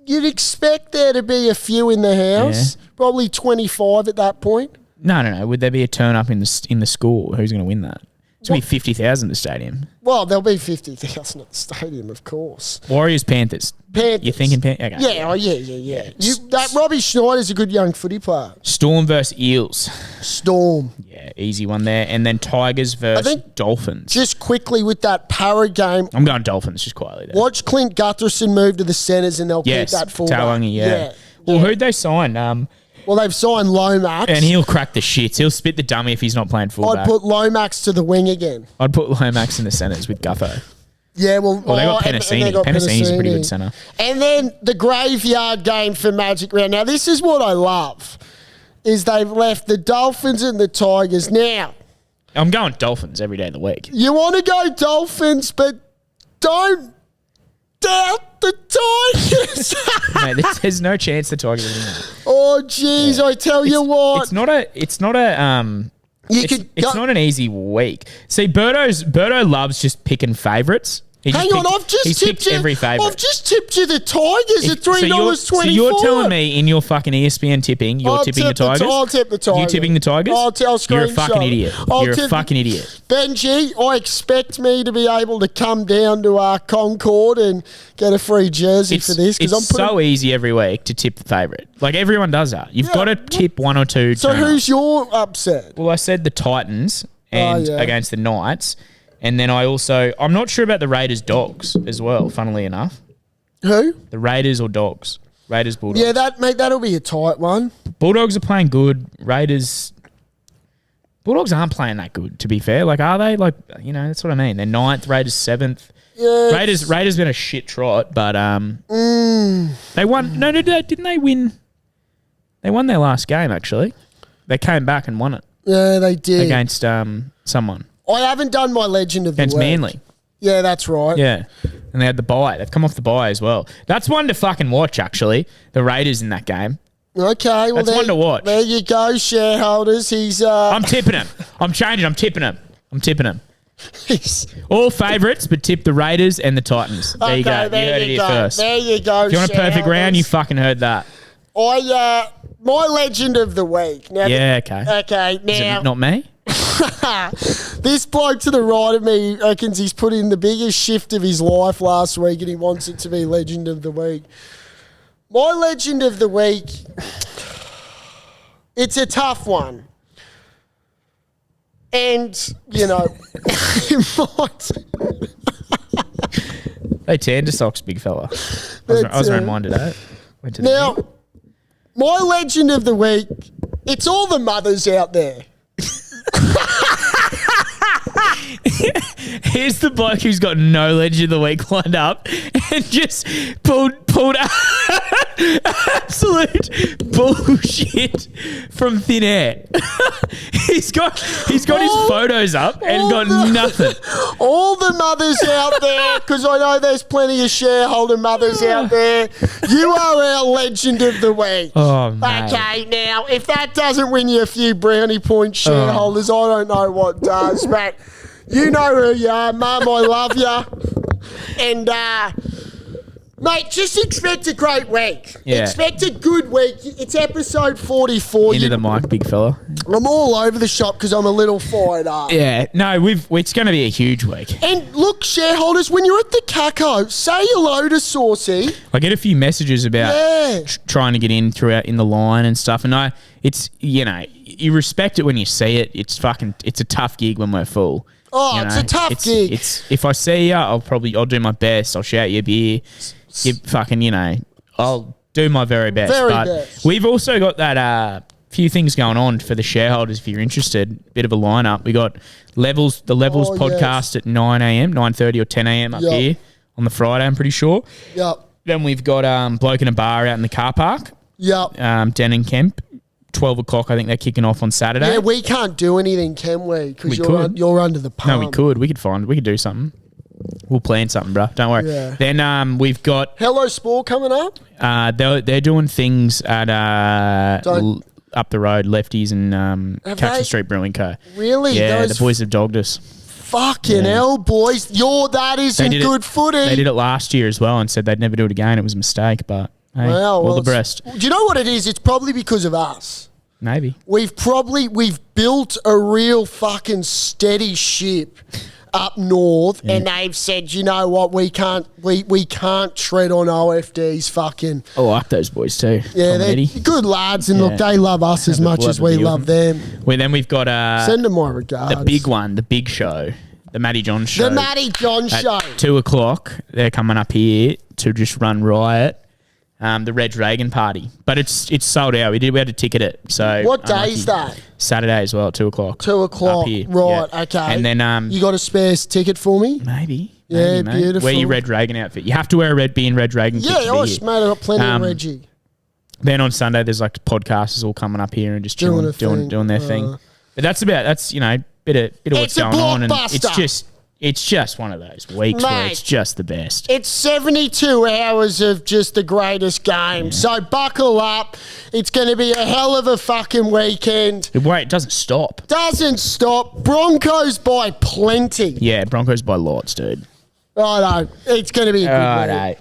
You'd expect there to be a few in the house. Yeah. Probably 25 at that point. No. Would there be a turn up in the school? Who's going to win that? It's going to be 50,000 at the stadium. Well, there'll be 50,000 at the stadium, of course. Warriors, Panthers. Panthers. You're thinking Panthers? Okay. Yeah. That Robbie Schneider's a good young footy player. Storm versus Eels. Storm. Yeah, easy one there. And then Tigers versus Dolphins. Just quickly with that para game. I'm going Dolphins just quietly there. Watch Clint Gutherson move to the centres and they'll keep that full. Taulagi, yeah. Well, who'd they sign? Well, they've signed Lomax. And he'll crack the shits. He'll spit the dummy if he's not playing fullback. I'd put Lomax to the wing again. I'd put Lomax in the centres with Gutho. Yeah, well... they got Penasini. Penasini's a pretty good centre. And then the graveyard game for Magic Round. Now, this is what I love, is they've left the Dolphins and the Tigers. Now... I'm going Dolphins every day of the week. You want to go Dolphins, but don't doubt the Tigers. Mate, there's no chance the Tigers are winning. Oh, jeez, I tell you what. It's not an easy week. See, Birdo loves just picking favourites Hang on, I've just tipped you. Every favourite. I've just tipped you the Tigers at $3.25. So you're telling me in your fucking ESPN tipping, you're tipping the Tigers? I'll tip the Tigers. You tipping the Tigers? I'll You're a fucking idiot. You're a fucking idiot. Benji, I expect me to be able to come down to Concord and get a free jersey for this. It's so easy every week to tip the favourite. Like, everyone does that. You've got to tip one or two. So who's your upset? Well, I said the Titans and against the Knights. And then I'm not sure about the Raiders Dogs as well, funnily enough. Who? The Raiders or Dogs? Raiders Bulldogs. Yeah, that'll be a tight one. Bulldogs are playing good. Bulldogs aren't playing that good, to be fair. Like, are they? Like, that's what I mean. They're 9th, Raiders 7th. Yeah. Raiders been a shit trot, but they won. No, didn't they win? They won their last game, actually. They came back and won it. Yeah, they did. Against someone. I haven't done my legend of the week. Against Manly. Yeah, that's right. Yeah. And they had the bye. They've come off the bye as well. That's one to fucking watch, actually. The Raiders in that game. Okay, well, that's one to watch. There you go, shareholders. He's I'm tipping him. I'm changing. I'm tipping him. All favourites, but tip the Raiders and the Titans. There you go. You heard it here first. There you go. If you want a perfect round, you fucking heard that. My legend of the week. Now, yeah, okay. Okay, now. Is it not me? This bloke to the right of me reckons he's put in the biggest shift of his life last week and he wants it to be legend of the week. My legend of the week, it's a tough one. And, it might... They tanned to socks, big fella. I was around mine today. Now, my legend of the week, it's all the mothers out there. Here's the bloke who's got no legend of the week lined up and just pulled absolute bullshit from thin air. He's got his photos up and got nothing. All the mothers out there, because I know there's plenty of shareholder mothers out there. You are our legend of the week. Oh, mate. Okay, now if that doesn't win you a few brownie point shareholders, I don't know what does, but. You know who you are, Mum. I love you. And, mate, just expect a great week. Yeah. Expect a good week. It's episode 44. Into the mic, big fella. I'm all over the shop because I'm a little fired up. Yeah. No, it's going to be a huge week. And look, shareholders, when you're at the Caco, say hello to Saucy. I get a few messages about trying to get in in the line and stuff. And it's you respect it when you see it. It's a tough gig when we're full. Oh, it's a tough gig. If I see you, I'll do my best. I'll shout you a beer. I'll do my very best. We've also got that few things going on for the shareholders if you're interested. Bit of a lineup. We got the Levels podcast at 9 a.m., 9:30 or 10 a.m. up here on the Friday, I'm pretty sure. Yep. Then we've got Bloke in a Bar out in the car park. Yep. Den and Kemp. 12 o'clock, I think they're kicking off on Saturday. Yeah, we can't do anything, can we? Because you're under the pump. No, we could. We could do something. We'll plan something, bro. Don't worry. Yeah. Then we've got... Hello Sport coming up? They're doing things at up the road, Lefties and Caxton Street Brewing Co. Really? Yeah, the boys have dogged us. Fucking hell, boys. That isn't good footy. They did it last year as well and said they'd never do it again. It was a mistake, but... Hey, all the best. Do you know what it is? It's probably because of us. Maybe. We've built a real fucking steady ship up north, and they've said, you know what, we can't tread on OFD's fucking. I like those boys too. Yeah, they're good lads, and look, they love us as much as we love them. Then we've got send them my regards. The big one, the big show, the Matty John show. The Matty John show. 2 o'clock, they're coming up here to just run riot. The Reg Reagan party, but it's sold out. We had to ticket it. So what day is that? Saturday as well, 2 o'clock. 2 o'clock, right? Yeah. Okay. And then you got a spare ticket for me? Maybe. Yeah, maybe, beautiful. Wear your Red Reagan outfit. You have to wear a Red Reagan. Yeah, mate, I've got plenty of Reggie. Then on Sunday, there's like podcasters all coming up here and just chilling, doing their thing. But that's bit of what's going on, and it's just one of those weeks where it's just the best. It's 72 hours of just the greatest game. Yeah. So buckle up. It's going to be a hell of a fucking weekend. It doesn't stop. Doesn't stop. Broncos by plenty. Yeah, Broncos by lots, dude. Oh no, it's going to be a good week. Right.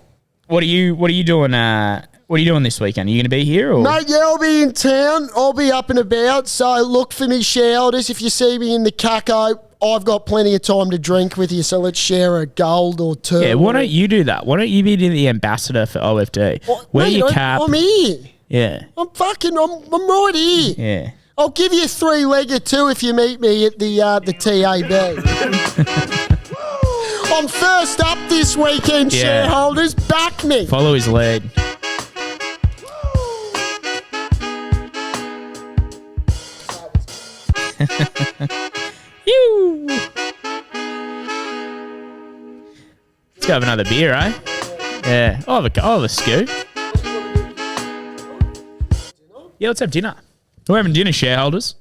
What are you doing? What are you doing this weekend? Are you going to be here? Or? Mate, yeah, I'll be in town. I'll be up and about. So look for me, shareholders. If you see me in the Cacko, I've got plenty of time to drink with you. So let's share a gold or two. Yeah, why don't you do that? Why don't you be the ambassador for OFD? Wear your cap. I'm here. Yeah. I'm right here. Yeah. I'll give you a 3-legger too if you meet me at the TAB. I'm first up this weekend, shareholders. Back me. Follow his lead. Let's go have another beer, eh? Yeah. I'll have a scoop. Yeah, let's have dinner. We're having dinner, shareholders.